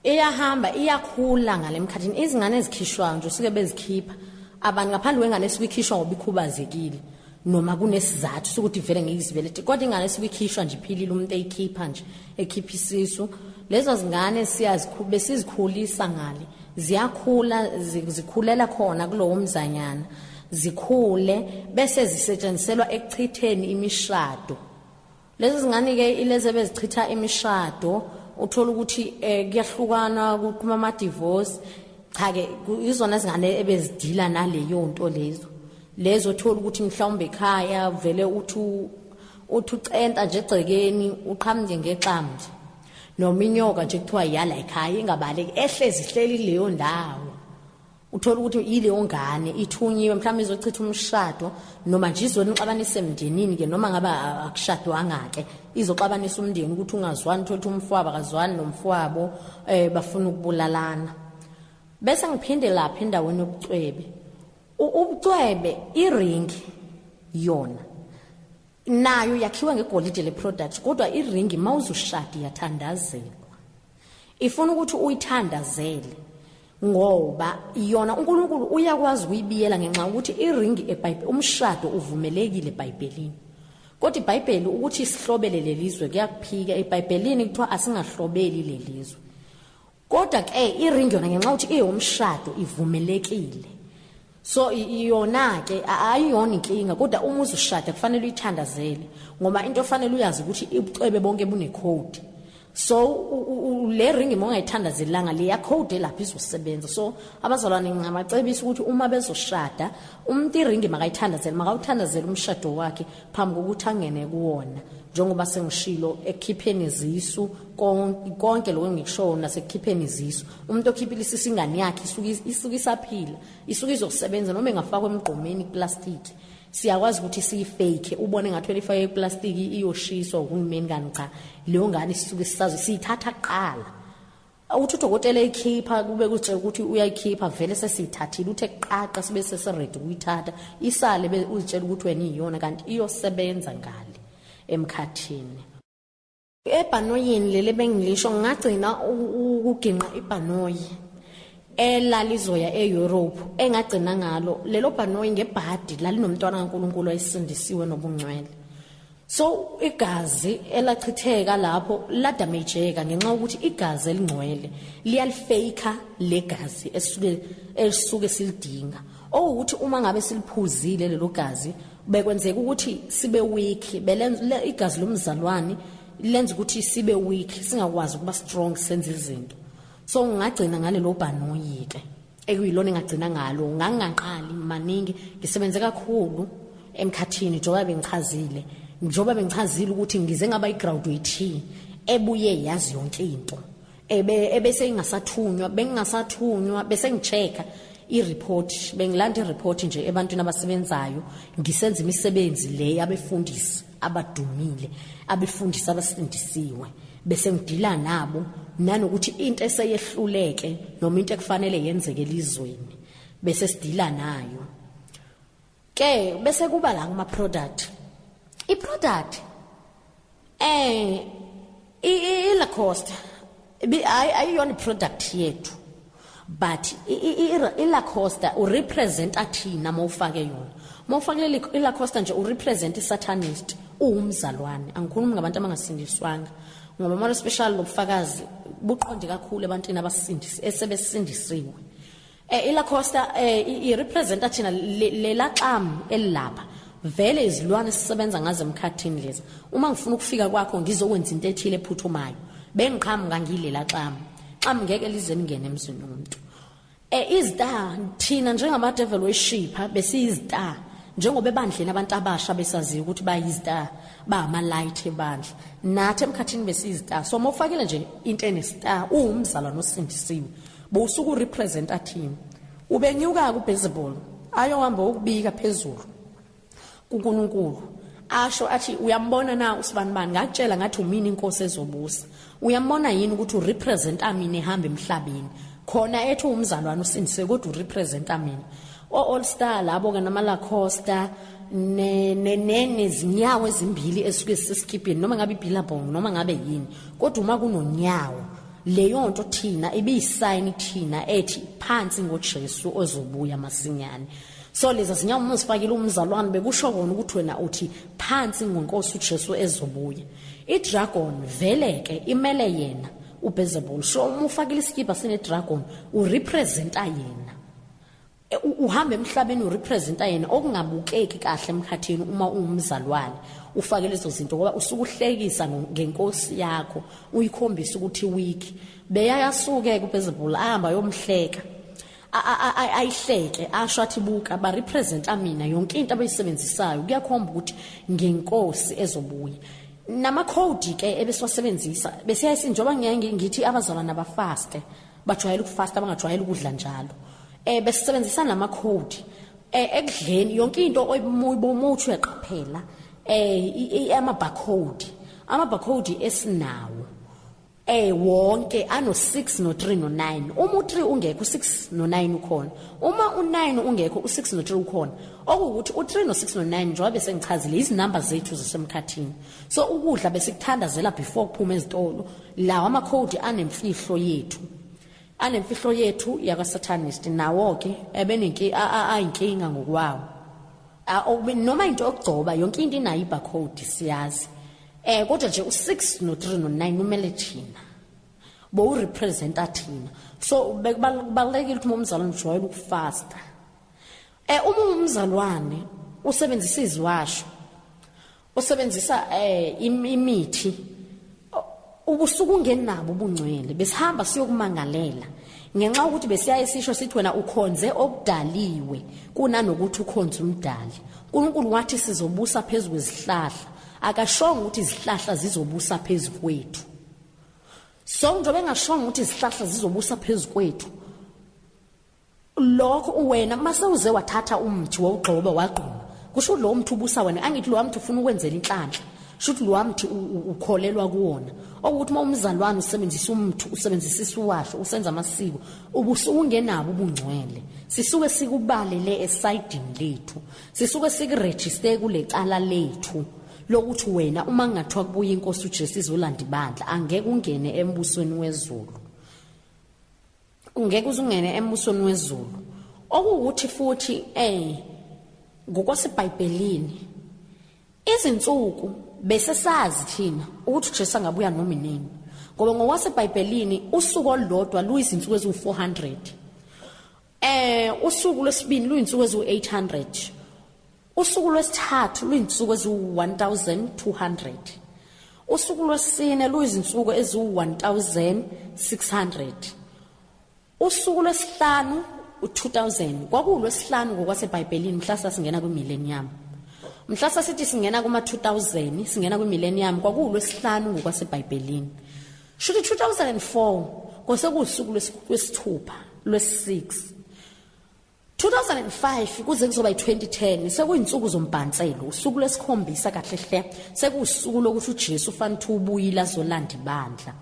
iyahamba iyakhula ngalemkhathini. Izingane ezikhishwayo nje sike bezikhipha abantu ngaphandle wengane esibikhishwa ngoba ikhubazekile noma kunesizathu sokuthi vele ngiyizibelete, kodwa ingane esibikhishwa nje iphilile umuntu eyikhipha nje ekhipha isisu. Lezo zingane siyazikhube sizikhulisa ngale ziyakhula zikhulela khona kulowo mzanyana zikhule bese zisetshenziselwa ekuchitheni imishado. Lezo zingane ke ileze bezichitha imishado uthola ukuthi kuyahlukana kuqhuma ama divorce. Cha ke izona zingane ebezidila naleyo nto lezo thola ukuthi mhlawumbe ekhaya vele uthi ucenta nje egcekeni uqhamuke ngexamje nominyoka nje kuthiwa yala ekhaya ingabaleki ehlezi ihleli leyo ndawo. Uthola ukuthi ileyo ngane ithunyiwe mhlawumbe izochitha umshado noma nje izonixabanisa emndenini ke noma ngaba akushadwanga ke izoxabanisa umndeni ukuthi ungazwani thola umfowabo akazwani nomfowabo bafuna ukubulalana. Bese ngiphinde lapha endaweni yobucwebe. Ubucwebe iringi yona nayo yakhiwa ngegolide le product kodwa iringi mawuzushada iyathandazelwa. Ifuna ukuthi uyithandazele ngoba yona uNkulunkulu uyakwazi ukuyibiyela ngenxa ukuthi iringi eBhayibheli umshado uvumelekile eBhayibhelini. Kodwa iBhayibheli ukuthi isihlobele lelizwe kuyakuphika eBhayibhelini kuthiwa asingahlobeli lelizwe. Kodwa ke iringi yona ngenxa ukuthi iyomshado ivumelekile. So yona ke ayiyona inkinga kodwa uma uzushada kufanele uyithandazele ngoba into ofanele uyazi ukuthi ubucwebe bonke bune code. So le ringi mongayithandazelanga le ya code lapha izosebenza. So abazalwane ngamacebisa ukuthi uma bezoshada umuntu iringi makayithandazele makawuthandazele umshado wakhe phambi kokuthi angene kuwona njengoba sengishilo ekhipheni izisu konke lokho ngikusho nasekhipheni izisu. Umuntu okhiphile isisi ingane yakhe isuka isaphila isuka izokusebenza noma engafakwa emgqomeni plastic. Siyakwazi ukuthi siyifake ubone ngathi welifake iplastic iyoshiswa ukungimeni kanti cha leyo ngane sisuke sisazi siyithatha kuqala. Uthi udokotela ekhipha kube kuthe ukuthi uyayikhipha vele sesiyithathile uthe qaqqa sibe seseready ukuyithatha isale uzitshela ukuthi wena iyona kanti iyosebenza ngale emkhathini. Ebhanoyini lele bengilisho ngagcina ukuginqa ibhanoyi elalizoya eEurope engagcina ngalo lelo bhanoyi ngebhadi lalinomntwana kaNkuluNkulu ayisindisiwe nobungcwele. So igazi elachitheka lapho ladamejeka ngenxa ukuthi igazi elingcwele liyalifake legazi esuke silidinga. Ukuthi uma ngabe siliphuzile lelo gazi bekwenzeka ukuthi sibe weak belenza igazi lomzalwane lenza ukuthi sibe weak singakwazi ukuba strong senze izinto. So ngagcina ngalelo bhanoyi ke ekuyilona engagcina ngalo ngangaqali maningi ngisebenze kakhulu emkhathini njoba bengichazile ukuthi ngize ngaba igraduate ebuye yazi yonke into ebese bengingasathunywa bese ngichecka ireport bengilanda ireport nje ebantwini abasebenzayo ngisenza imisebenzi le abefundisi abadumile abefundisi abasindisiwe bese ngidila nabo nanokuthi into eseyehluleke noma into ekufanele yenzeke elizweni bese sidila nayo ke bese kuba la kuma product iproduct ila cost ayiyona product yethu but ila cost urepresent athina mawufake yona mawufakile iLacosta nje urepresent iSatanist uwumzalwane angikhulumi ngabantu abangasindiswanga ngoba manje special lobufakazi buqonde kakhulu ebantwini abasindisi esebesindisiwe iLacosta irepresenta thina lela xam elapha vele izilwane sisebenza ngaze emkhathini leza uma ngifuna ukufika kwakho ngizokwenza into ethile ephuthumayo bengiqhamuka ngilela xam ngeke lize lingene emzini womuntu izda thina njengama devil worship besiyizda njengoba ebandleni abantu abasha besaziyo ukuthi bayizda bama light ebandla nathi emkhathini besiyizda so mawufakile nje into enestar uwumzalwane osindisiwe bowusuku representa thina ubenyuka ku baseball ayohamba ukubika phezulu kuNkulunkulu asho athi uyambona na usibanibani ngakutshela ngathi umini inkosi ezobusa uyambona yini ukuthi urepresenta mina ehamba emhlabeni khona ethi umzalwane usindise kodwa urepresenta mina all star labo ke namalacosta nezinyawo ezimbili esuke siskipini noma ngabe ibillabong noma ngabe yini kodwa uma kunonyawo leyo nto thina ibiyisign thina ethi phansi ngoJesu ozobuya masinyane so leza zinyawo uma sifakile umzalwane bekusho kona ukuthi wena uthi phansi ngonkosi uJesu ezobuya idragon vele ke imele yena uBeelzebul so uma ufakile iskipa sine dragon urepresenta yena uhamba emhlabeni urepresenta yena okungabukeki kahle emkhathini uma ungumzalwane ufake lezo zinto ngoba usukuhlekisa ngenkosi yakho uyikhombisa ukuthi weak beyayasuke kuBeelzebul ahamba yomhleka ayihleke asho athi buka ba representa mina yonke into abayisebenzisayo kuyakhomba ukuthi ngenkosi ezobuya nama code ke ebesiwasebenzisa besiyayisi njoba ngithi abazalwana abafaste bajwayela ukufasta bangajwayela ukudla njalo besisebenzisa nama code ekudleni yonke into oyibomuthi uyaqaphela ama barcode esinawo wonke ano 6 no 3 no 9 uma u3 ungekho u6 no 9 ukhona uma u9 ungekho u6 no 3 ukhona okuwukuthi u3 no 6 no 9 njengoba bese ngichazile izinamba zethu zasemkhathini so ukudla besikuthandazela before kuphuma ezitolo lawa ama code anemfihlo yethu yakaSatanist nawo ke ayinkinga ngokwawo noma into okugcoba yonke into inayo ibarcode siyazi kodwa nje u6 no 3 no 9 umele thina bo representa thina so balekile ukuthi umzalwane ujwayele ukufasta umzalwane usebenzisa iziwasho usebenzisa imithi ubusuku ngenabo ubungcwele besihamba siyokumangalela ngenxa ukuthi besiyayisisho sithi wena ukhonze okudaliwe kunanokuthi ukhonze umdali uNkulunkulu wathi sizobusa phezulu kwezihlahla akashonga ukuthi izihlahla zizobusa phezulu kwethu so njobe ngashonga ukuthi izihlahla zizobusa phezulu kwethu lokho wena mase uze wathatha umthi wogxoba waqhuma kusho lo mthi ubusa wena angithi lo mthi ufuna ukwenzela inhlanhla shuthi lo mthi ukholelwa kuwona ukuthi uma umzalwane usebenzisa umthi usebenzisa isiwasho usenza amasiko ubusungenabo ubungcwele sisuke sikubalele esidini lethu sisuke sikuregister kulecala lethu lokuthi wena uma ngathiwa kubuya inkosi uJesu izolanda ibandla angeke ungene embusweni wezulu ungeke uzungene embusweni wezulu okuwukuthi futhi ngokwasebhayibhelini izinsuku bese sazi thina ukuthi uJesu angabuya noma inini ngoba ngokwasebhayibhelini usuku olodwa luyizinsuku ezu400 usuku lwesibili luyinsuku ezu800 usuku lwesithathu luyinsuku ezu1200 usuku lwesine luyizinsuku ezu1600 usuku lwesihlanu u2000 kwakulwesihlanu ngokwasebhayibhelini mhla sasingena kwimillennium mhla sasithi singena kuma 2000 singena kwimillennium kwakulwesihlanu ngokwasebhayibhelini shuthi 2004 kwasekusuku lwesithupha lwesi6 2005 kuze kuzoba yi2010 sekuyinsuku zombhanselo usuku lesikhombisa kahle hle sekusuku lokuthi uJesu fanele ubuyile azolanda ibandla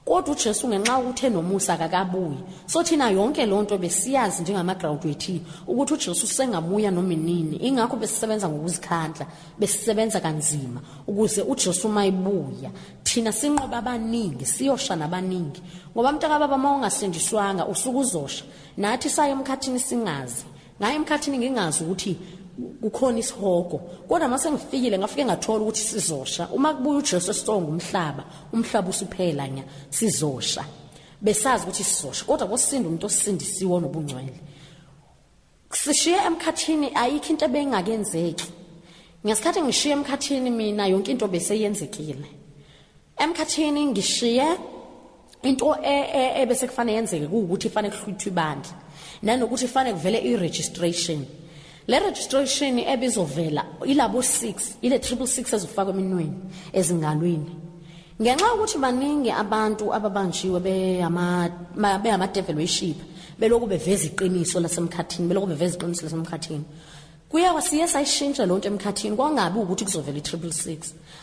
kodwa uJesu ngenxa ukuthi enomusa akakabuyi so thina yonke lonto besiyazi njengama graduate ukuthi uJesu sengabuya noma inini ingakho besisebenza ngokuzikhandla besisebenza kanzima ukuze uJesu mayibuya thina sinqoba abaningi siyosha nabaningi ngoba mntaka baba mawungasindiswanga usuku uzosha nathi saye emkhathini singazi ngaye emkhathini ngingazi ukuthi kukhona isihogo kodwa mase ngifikile ngafike ngathola ukuthi sizosha uma kubuya uJesu Strong umhlaba usuphela nya sizosha besazi ukuthi sizosha kodwa kwesindo umuntu osindisiwe nobungcwele sishiye emkhathini ayikho into ebengakenzeki ngesikhathi ngishiye emkhathini mina yonke into bese yenzekile emkhathini ngishiye into ebese kufanele yenzeke ukuthi ifanele kuhlwithwe ibandla nanokuthi ifanele kuvele iregistration le registration ebizovela ilabo 6 ile 666 ezifakwa eminweni ezingalweni ngenxa ukuthi baningi abantu ababanjiwe behama devil worship beloku beveza iqiniso lasemkhathini kuya wasiye sayishintsha lonto emkhathini kwangabi ukuthi kuzovela i666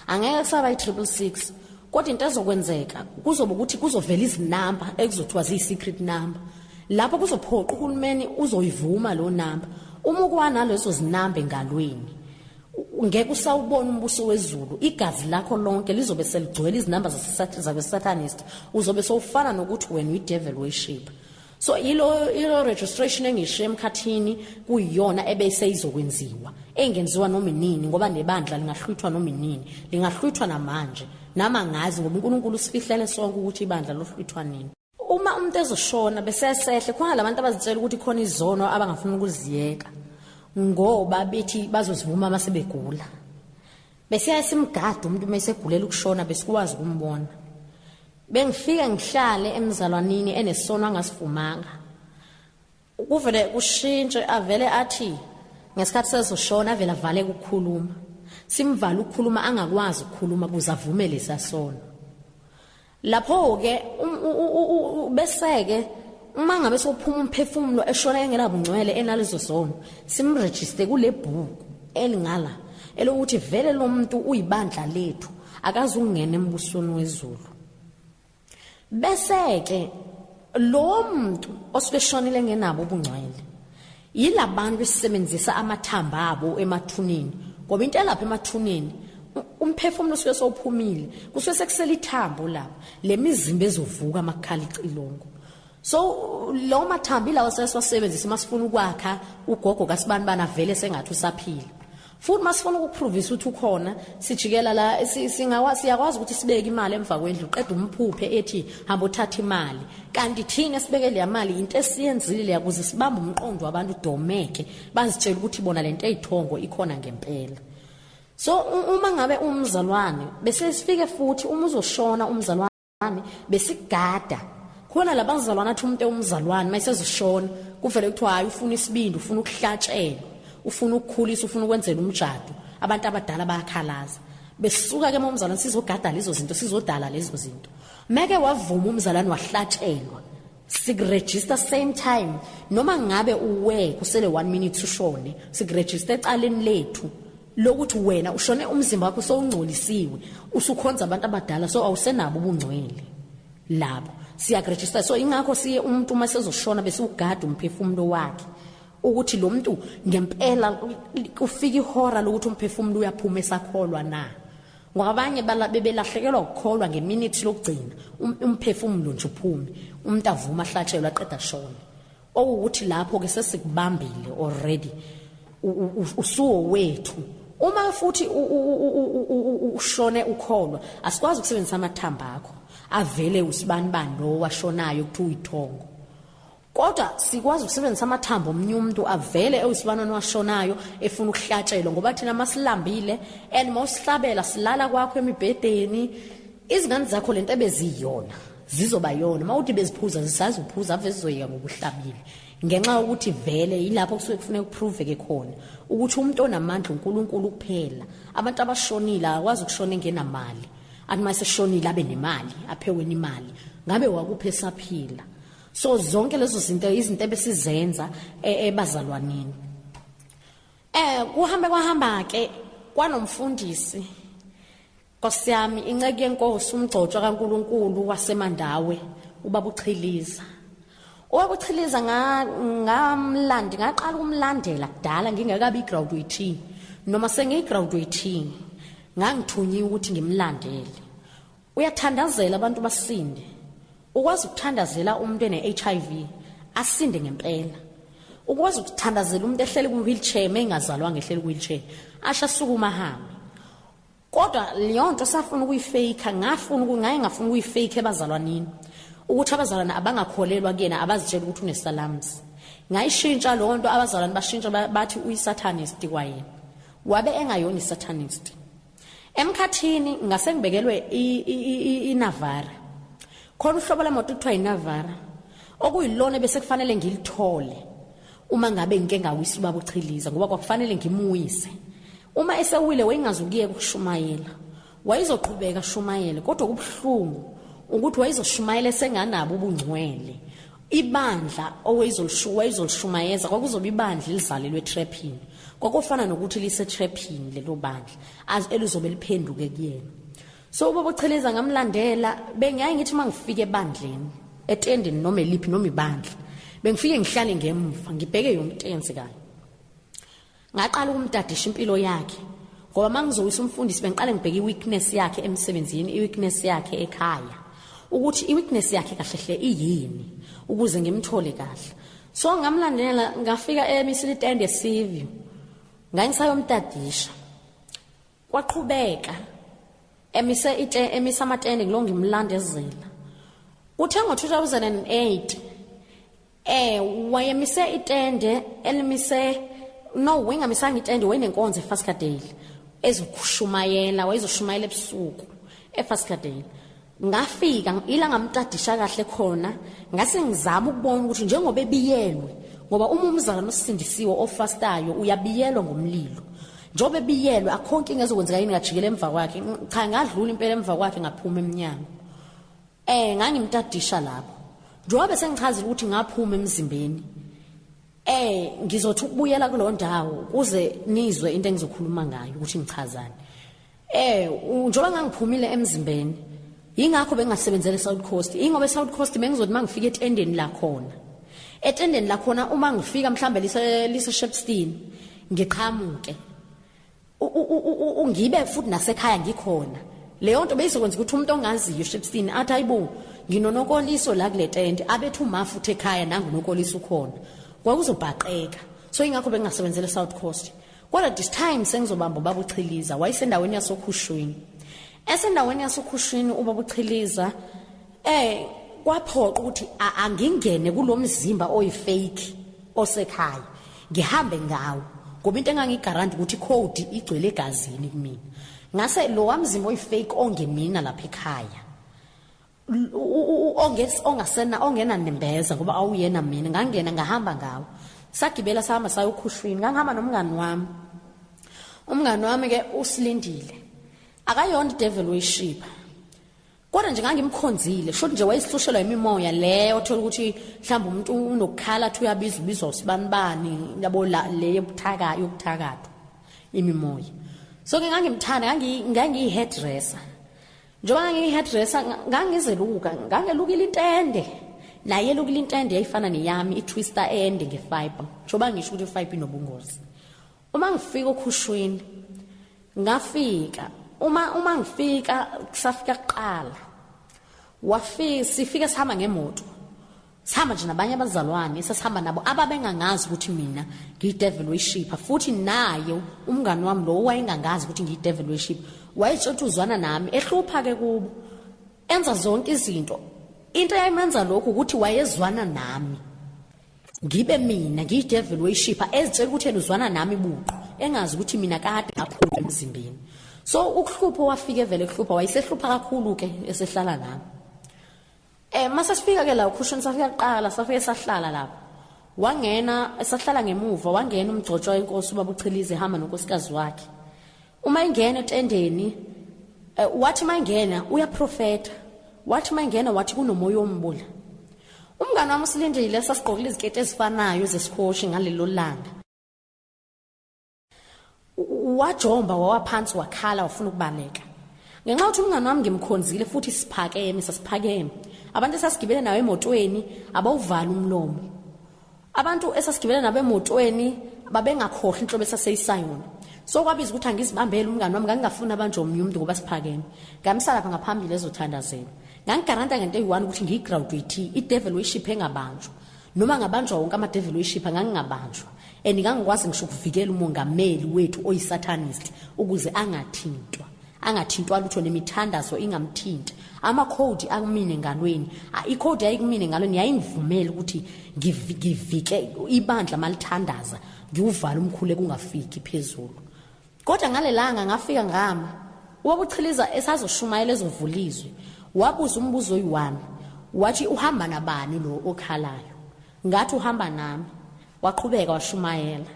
angeke kusaba i666 kodwa into ezokwenzeka kuzoba ukuthi kuzovela izinamba ekuzothiwa ziyi-secret number lapho kuzophoqa uhulumeni uzoyivuma lo number uma ukwana lezo zinamba engalweni ngeke usawubona umbuso wezulu igazi lakho lonke lizobe seligcwele izinamba zabe-satanist uzobe sowufana nokuthi wena uyi-devil worship so ilo registration engishiye emkhathini kuyiyona ebese izokwenziwa engenziwa noma inini ngoba nebandla lingahlwithwa noma inini lingahlwithwa namanje nama ngazi ngoba uNkulunkulu usifihlele sonke ukuthi ibandla lohlwithwa nini uma umuntu ezoshona bese sehle khona labantu abazitshela ukuthi khona izono abangafuni ukuziyeka ngoba bethi bazozivuma masebegula bese yasimgada umuntu mesegulela ukushona besikwazi ukumbona bengifika ngihlale emzalwanini enesono angasifumanga ukuvele kushintshe avele athi ngesikhathi sezoshona avele avale ukukhuluma simvala ukukhuluma angakwazi ukukhuluma kuze avume lesasono lapho ke beseke uma ngabe sophuma umphefumulo eshona engelabungcwele enalezo zono simregister kule bhuku elingala elokuthi vele lo muntu uyibandla lethu akazi ukungena embusweni wezulu bese-ke lo muntu osuke shonile ngenabo ubungcwele yilabantu esisebenzisa amathamba abo emathuneni ngoba into elapha emathuneni umphefumulo usuke sowuphumile kusuke sekusela ithambo lapho lemizimba ezovuka amakhala icilongo so lo mathambi lawo sesibasebenzisa masifuna ukwakha ugogo kaSibanibani avele sengathi usaphila futhi masifuna ukuprovisa ukuthi ukhona sijikela la siyakwazi ukuthi sibeke imali emva kwendlu uqeda umphuphe ethi hamba uthatha imali kanti thina sibeke le mali into esiyenzile yakuze sibambe umqondo wabantu domeke bazitshela ukuthi bona lento eyithongo ikhona ngempela so uma ngabe umzalwane bese sifike futhi uma uzoshona umzalwane besigada khona labazalwana athi umuntu umzalwane mayisezoshona kuvele kuthiwa hayi ufuna isibindi ufuna ukuhlatshelwa ufuna ukukhulisa ufuna ukwenzela umjado abantu abadala bayakhalaza besuka ke umzalwane sizogada lezo zinto sizodala lezo zinto meke wavuma umzalwane wahlatshelwa sigregister same time noma ngabe uwe kusele 1 minute ushone sigregister ecaleni lethu lokuthi wena ushone umzimba wakho sowungcolisiwe usukhonza abantu abadala so awusenabo ubungcwele labo siyaregister so ingakho siye umuntu uma sezoshona bese ugada umphefumulo wakhe ukuthi lo muntu ngempela ufika ihora lokuthi umphefumulo uyaphuma esakholwa na ngoba abanye bebelahlekelwa ukukholwa ngeminute lokugcina umphefumulo nje uphume umuntu avuma ahlatshelwe aqeda shona okuthi lapho ke sesikubambile already usuwo wethu uma futhi ushone ukholwa asikwazi ukusebenzisa amathamba akho avele uSibanibani lo washonayo ukuthi uyithongo kodwa sikwazi ukusebenzisa amathambo omnye umuntu avele uSibanibani washonayo efuna ukuhlatshelwa ngoba thina masilambile and mawusihlabela silala kwakho emibhedeni izingane zakho lento ebeziyona zizoba yona mawuthi beziphuza zisazi uphuza ave zizoyeka ngokuhlabile ngenxa yokuthi vele yilapho kusuke kufanele kuprove khona ukuthi umuntu onamandla uNkulunkulu kuphela abantu abashonile akwazi ukushona ngenamali athi mase shonile abe nemali aphewe imali ngabe wakuphe saphila so zonke lezo zinto izinto ebesizenza ebazalwaneni kuhamba ke kwanomfundisi Nkosi yami inceke yenkosi umgcotshwa kaNkulunkulu wasemandawe ubaba uChiliza owabuchiliza ngamlandi ngaqala ukumlandela kudala ngingekabi graduate noma sengigraduate ngangithunyiwe ukuthi ngimlandele uyathandazela abantu basinde ukwazi ukuthandazela umuntu ene HIV asinde ngempela ukwazi ukuthandazela umuntu ehleli ku wheelchair mengazalwanga ehleli ku wheelchair asha sukuma hambe kodwa leyonto safuna ukuyifake ngafuna ukuyifake ebazalwanini ukuthi abazalwana abangakholelwa kuyena abazitshela ukuthi unesalams ngayishintsha lonto abazalwana bashintsha bathi uyisatanist kwayena wabe engayona isatanist emkhathini ngase ngibekelwe iNavara khona uhlobo lemoto kuthiwa iNavara okuyilona bese kufanele ngilithole uma ngabe ngike ngawisa ubaba uChiliza ngoba kwakufanele ngimuyise uma esewile wayengazukiye ukushumayela wayizoqhubeka shumayele kodwa kubhlungu ukuthi wayizoshumayela senganabo ubungcwele ibandla owayizolishumayeza kwakuzoba ibandla elizalelwe trapping kwakufana nokuthi lise trapping lelo bandla elizobe liphenduke kuyena so ubaba uChiliza ngamlandela bengiyaye ngithi mangifike ebandleni etendeni noma eliphi noma ibandla bengifike ngihlale ngemva ngibheke yonke eyenzekayo ngaqala ukumdadisha impilo yakhe ngoba mangizowisa umfundisi bengiqale ngibheke iweakness yakhe emsebenzini iweakness yakhe ekhaya ukuthi iweakness yakhe kahle iyini ukuze ngimthole kahle so ngamlandela ngafika emisitende esivio ngangisayomdadisha kwaqhubeka emisa amatende ngilonga imlandezela uthe ngo2008 wayemise itende elimise no wengamisanga itende wenenkonzo eFaskadale ezokushumayela wayizoshumayela ebusuku eFaskadale ngafika ila ngamtadisha kahle khona ngase ngizama ukubona ukuthi njengoba ebiyelwe ngoba uma umzalwane osindisiwe ofastayo uyabiyelwa ngomlilo njobe ebiyelwe akhonke ingezokwenzeka yini ngajikela emva kwakhe cha ngadlula impela emva kwakhe ngaphuma eminyango ngangimtadisha lapho njobe sengichazile ukuthi ngaphuma emzimbeni ngizothi ukubuyela kulo ndawo kuze nizwe into engizokhuluma ngayo ukuthi ngichazane njoba ngangiphumile emzimbeni yingakho bengasebenzele eSouth Coast ingoba eSouth Coast bengizothi mangifika etendeni la khona uma ngifika mhlambe lise Shepstone ngiqhamuke ungibe futhi nasekhaya ngikhona leyo nto beyizokwenza ukuthi umuntu ongaziyo Shepstone athi ayibo nginonokoliso la kule tende abethu uma futhi ekhaya nangunokoliso ukhona kwakuzobhaqeka so ingakho bengasebenzele eSouth Coast kodwa this time sengizobamba ubaba uChiliza wayesendaweni yasokhushweni esendaweni yasokhushweni ubaba uChiliza kwaphoqa ukuthi angingene kulomzimba oyifake osekhaya ngihambe ngawo ngoba into engangigarant ukuthi code igcwele egazini kumina ngase lo wamzimba oyifake ongemina lapha ekhaya ongena nembeza ngoba awuyena mina ngangena ngahamba ngawo sagibela sahamba sayokhushwini ngangihamba nomngani wami ke usilindile akayona devil worship kodwa nje ngangimkhonzile shothi nje wayisihlushelwa imimoya le othola ukuthi mhlawumbe umuntu unokukhala athi uyabizwa usibanibani yabo le yobuthakathwa imimoya so ke ngangimthanda ngangiyihairdresser njengoba ngiyihairdresser ngangelukile intende naye elukile intende yayifana neyami itwister ende ngefiber njengoba ngisho ukuthi ifiber inobungozi uma ngifika okhushweni ngafika uma ngifika kusafika kuqala sifika sihamba ngemoto sihamba nje nabanye abazalwane sesihamba nabo ababengangazi ukuthi mina ngiyidevil worship futhi naye umngani wami lo wayengangazi ukuthi ngiyidevil worship wayetshotha uzwana nami ehlupha ke kubo enza zonke izinto into eyayimenza lokho ukuthi wayezwana nami ngibe mina ngiyidevil worship ezitshela ukuthi uzwana nami buqo engazi ukuthi mina kade ngaphuma emzimbeni so ukuhlupho wafika evele kuhlupha wayesehlupha kakhulu ke esehlala nami mase sifika ke la ukhushini safika kuqala safike sahlala lapho wangena esahlala ngemuva wangena umgcotshwa wenkosi ubaba uChiliza ehamba nonkosikazi wakhe uma ingena etendeni wathi mangena uyaprofeta wathi mangena wathi kunomoya ombula umngane wami usilindile sasigqokile izikete ezifanayo zesikhoshi ngalelo langa wajomba wawaphansi wakhala wafuna ukubaleka ngenxa ukuthi umngane wami ngimkhonzile futhi sasiphakeme abantu esasigibele nawe emotweni abawuvala umlomo abantu esasigibele nabe emotweni babengakhohle inhlobo esaseyisayona so kwabiza ukuthi angizibambele umngane wami ngangingafuna abanje omnye umuntu ngoba siphakeme ngamsala lapha ngaphambili ezothandazela ngangigaranta ngento eyi1 ukuthi ngiyigraduate idevil worship engabanjwa noma ngabanjwa wonke ama-devil worship ngangingabanjwa and ngangikwazi ngisho ukuvikela umongameli wethu oyi-satanist ukuze angathintwa lutho nemithandazo ingamthinti. Amakhodi akumina engalweni, ikhodi ayikumina engalweni yayingivumela ukuthi ngivike ibandla malithandaza ngiwuvala umkhuleko ungafiki phezulu. Kodwa ngalelanga ngafika ngama wabuchiliza esazoshumayela ezovulizwe, wabuza umbuzo oyi-1 wathi uhamba nabani lo okhalayo? Ngathi uhamba nami. Waqhubeka washumayela.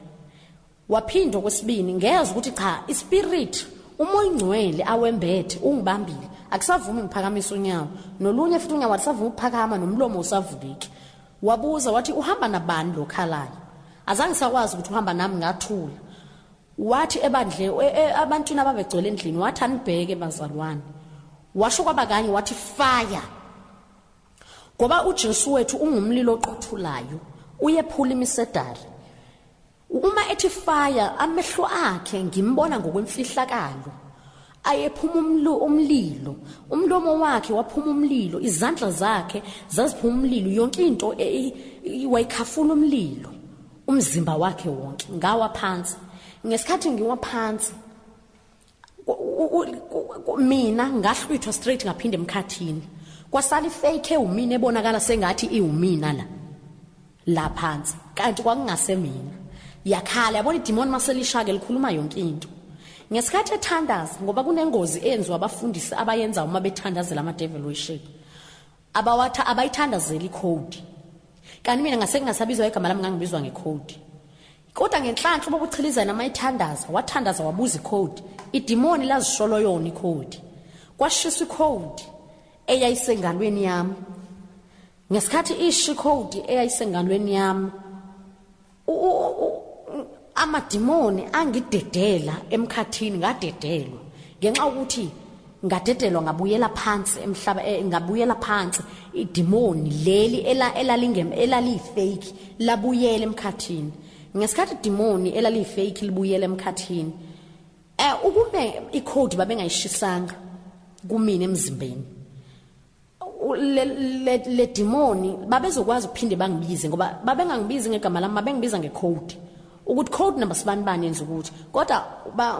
Waphinda okwesibini ngeza ukuthi cha, ispirit umoya ongcwele awembethe ungibambile, akusavumi ngiphakamisa unyawo, nolunye futhi unyawo alisavumi ukuphakama, nomlomo usavuleki. Wabuza wathi uhamba nabani lo khalayo? Azange sakwazi ukuthi uhamba nami, ngathula. Wathi ebandle abantwini ababegcwele endlini wathi anibheke bazalwane. Washo kwabakanye wathi fire, ngoba uJesu wethu ungumlilo oqothulayo, uyephula imisedari. Uma ethi fire amehlo akhe ngimbona ngokwemfihlakalo, ayephuma umlilo, umlomo wakhe waphuma umlilo, izandla zakhe zaziphuma umlilo, yonke into wayikhafula umlilo, umzimba wakhe wonke. Ngawa phansi. Ngesikhathi ngiwa phansi mina ngahlwithwa straight ngaphinde emkhathini. Kwasala ifake ewumina ebonakala sengathi iwumina la phansi, kanti kwakungase mina. Yakhala yabona idemon maselishake likhuluma yonke into. Ngesikhathi ethandaza, ngoba kunengozi eyenziwa abafundisi abayenza uma bethandazela ama-devil worship, abayithandazela ikhodi. Kanti mina ngase ngingasabizwa igama lami, ngangibizwa ngekhodi. Kodwa ngenhlanhla bobuchiliza namayithandaza, wathandaza wabuza ikhodi, idemoni lazisholo yona ikhodi. Kwashiswa ikhodi eyayisengalweni yami. Ngesikhathi ishi ikhodi eyayisengalweni yami, amademoni angidedela emkhathini, ngadedelwa ngenxa ukuthi ngadedelwa ngabuyela phansi emhlaba, ngabuyela phansi. Idemoni leli elalifake labuyela emkhathini. Ngesikhathi idemoni elalifake libuyela emkhathini, ukube ikhodi babengayishisanga kumina emzimbeni, le demoni babezokwazi ukuphinde bangibize, ngoba babengangibizi ngegama lami, babengibiza ngekhodi ukuthi code number sibani yenza ukuthi. Kodwa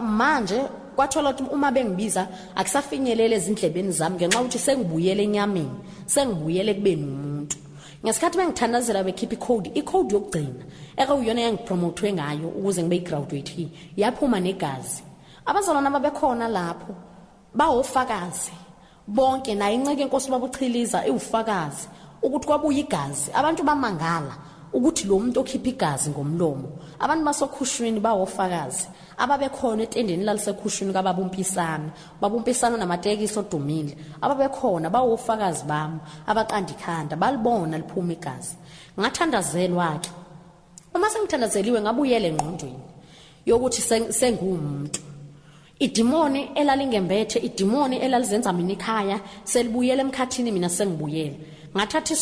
manje kwathola ukuthi uma bengibiza akusafinyelele ezindlebeni zami ngenxa ukuthi sengibuyele enyameni, sengibuyele kubeni umuntu. Ngesikhathi bengithandazela bekhipha ikhodi yokugcina ekuyiyona yangipromothwe ngayo ukuze ngibe graduate, yaphuma negazi. Abazalwana babekhona lapho bawofakazi bonke, naye inceke inkosi babuchiliza iwufakazi ukuthi kwabuya igazi. Abantu bamangala ukuthi lo muntu okhipha igazi ngomlomo. Abantu basokhushweni bawofakazi ababekhona etendeni lalisekhushweni babumpisana namatekisi odumile, ababekhona bawofakazi bami abaqanda ikhanda, balibona liphuma igazi. Ngathandazelwa ke. Uma sengithandazeliwe ngabuyela engqondweni yokuthi sengumuntu. Idemoni elalingembethe, idemoni elalizenza mina ikhaya, selibuyela emkhathini, mina sengibuyela. Ngathatha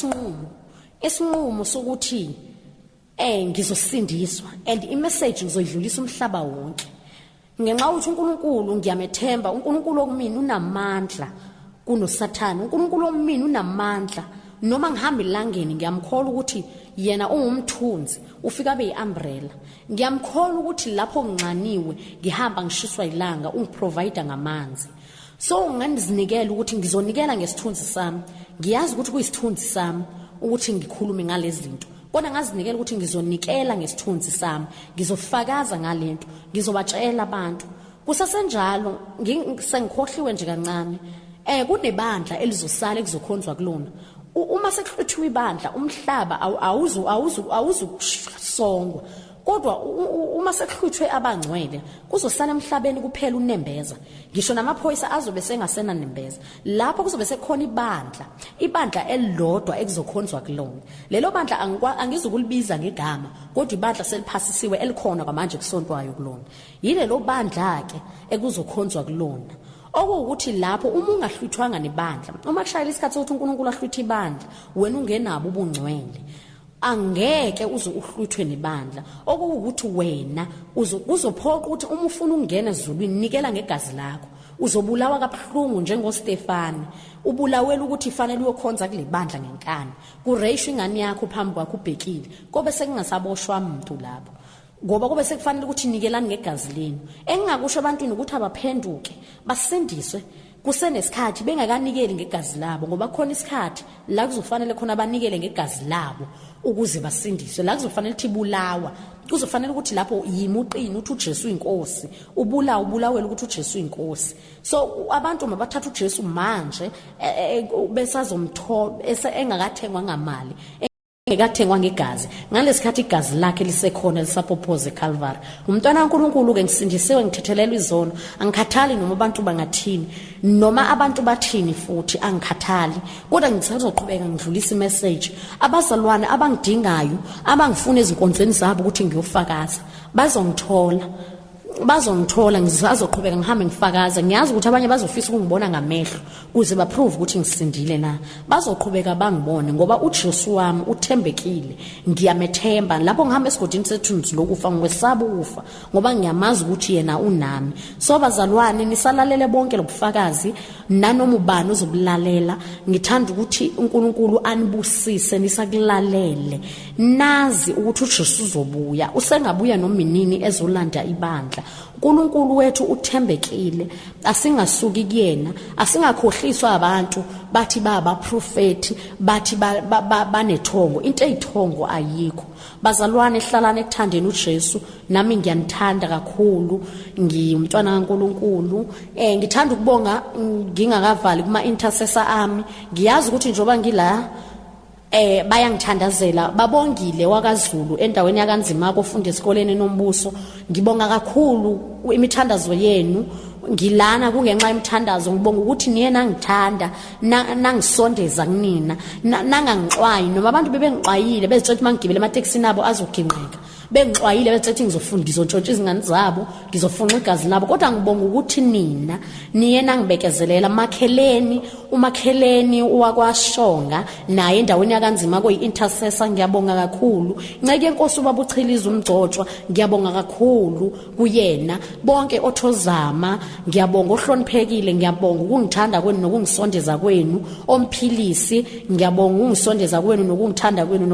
isinqumo sokuthi ngizosindiswa and imessage ngizoyidlulisa umhlaba wonke. Ngenxa ukuthi uNkulunkulu ngiyamethemba, uNkulunkulu okumina unamandla kunoSathane, uNkulunkulu omina unamandla. Noma ngihamba ilangeni ngiyamkhola ukuthi yena ungumthunzi, ufika beyi-umbrella. Ngiyamkhola ukuthi lapho nginxaniwe ngihamba ngishiswa ilanga, ungiprovide ngamanzi. So ngandizinikela ukuthi ngizonikela ngesithunzi sami, ngiyazi ukuthi kuyisithunzi sami ukuthi ngikhulume ngalezi zinto. Kodwa ngazinikela ukuthi ngizonikela ngesithunzi sami, ngizofakaza ngalento, ngizobatshela abantu. Kusasenjalo sengikhohliwe nje kancane, kunebandla elizosala ekuzokhonzwa kulona. Uma sekuhluthiwe ibandla, umhlaba awuzukusongwa. Kodwa uma sekuhluthwe abangcwele, kuzosala emhlabeni kuphela unembeza. Ngisho namaphoyisa azobe sengasena nembeza. Lapho kuzobe sekhona ibandla elilodwa ekuzokhonzwa kulona. Lelo bandla angizukulibiza ngegama, kodwa ibandla seliphasisiwe elikhona kwamanje kusontwayo kulona. Yilelo bandla ke ekuzokhonzwa kulona. Okuwukuthi lapho uma ungahluthwanga nebandla, uma kushayela isikhathi sokuthi uNkulunkulu ahluthe ibandla, wena ungenabo ubungcwele, angeke uhluthwe nebandla. Okuwukuthi wena uzophoqa ukuthi uma ufuna ukungena ezulwini, nikela ngegazi lakho uzobulawa kabuhlungu njengoStefani ubulawela ukuthi ifanele uyokhonza kule bandla ngenkani kureyisha ingane yakho phambi kwakho ubhekile kobe sekungasaboshwa umuntu lapho ngoba kube sekufanele ukuthi nikelani ngegazi lenu engingakusho abantwini ukuthi abaphenduke basindiswe kusenesikhathi bengakanikeli ngegazi labo ngoba khona isikhathi la kuzofanele khona abanikele ngegazi labo ukuze basindiswe la kuzofanele ukuthi ibulawa kuzofanele ukuthi lapho yimuqini uthi uJesu inkosi ubulawela ukuthi uJesu inkosi so abantu mabathatha uJesu manje besazomthola engakathengwa ngamali engakathengwa ngegazi ngalesikhathi igazi lakhe lisekhona lisapophoza eCalvary umntwana kaNkulunkulu ke ngisindisiwe ngithethelelwa izono angikhathali noma abantu bangathini noma abantu bathini futhi angikhathali kodwa ngisazoqhubeka ngidlulisa imessage abazalwane abangidingayo abangifuna ezinkonzweni zabo ukuthi ngiyofakaza bazongithola ngizazoqhubeka ngihambe ngifakaza ngiyazi ukuthi abanye bazofisa ukungibona ngamehlo kuze baprove ukuthi ngisindile na bazoqhubeka bangibone ngoba uJesu wami uthembekile ngiyamethemba lapho ngihamba esigodini sethunzi lokufa ngikwesaba ukufa ngoba ngiyamazi ukuthi yena unami so bazalwane nisalalele bonke lobufakazi nanoma ubani uzobulalela ngithanda ukuthi uNkulunkulu anibusise nisakulalele nazi ukuthi uJesu uzobuya usengabuya nominini ezolanda ibandla uNkulunkulu wethu uthembekile asingasuki kuyena asingakhohliswa abantu bathi baba prophet bathi banethongo into eyithongo ayikho bazalwane hlalane ekuthandeni uJesu nami ngiyanithanda kakhulu ngiyumntwana kaNkulunkulu ngithanda ukubonga ngingakavali kuma intercessor ami ngiyazi ukuthi njoba ngila bayangithandazela babongile wakaZulu endaweni yakanzima ofunda esikoleni nombuso ngibonga kakhulu imithandazo yenu ngilana kungenxa yemithandazo ngibonga ukuthi niyena ngithanda nangisondeza kunina nangangixwayi noma abantu bebengixwayile bezithethe mangigibele emateksini abo azoginqeka bengixwayile bethethe ngizofunda ngizontshontsha izingane zabo ngizofunqa igazi labo kodwa ngibonga ukuthi nina niyena ngibekezelela umakheleni wakwaShonga naye endaweni yakanzima koyi-intercessor ngiyabonga kakhulu nceke yenkosi ubaba uChiliza umgcotshwa ngiyabonga kakhulu kuyena bonke othozama ngiyabonga ohloniphekile ngiyabonga ukungithanda kwenu nokungisondeza kwenu omphilisi ngiyabonga ukungisondeza kwenu nokungithanda kwenu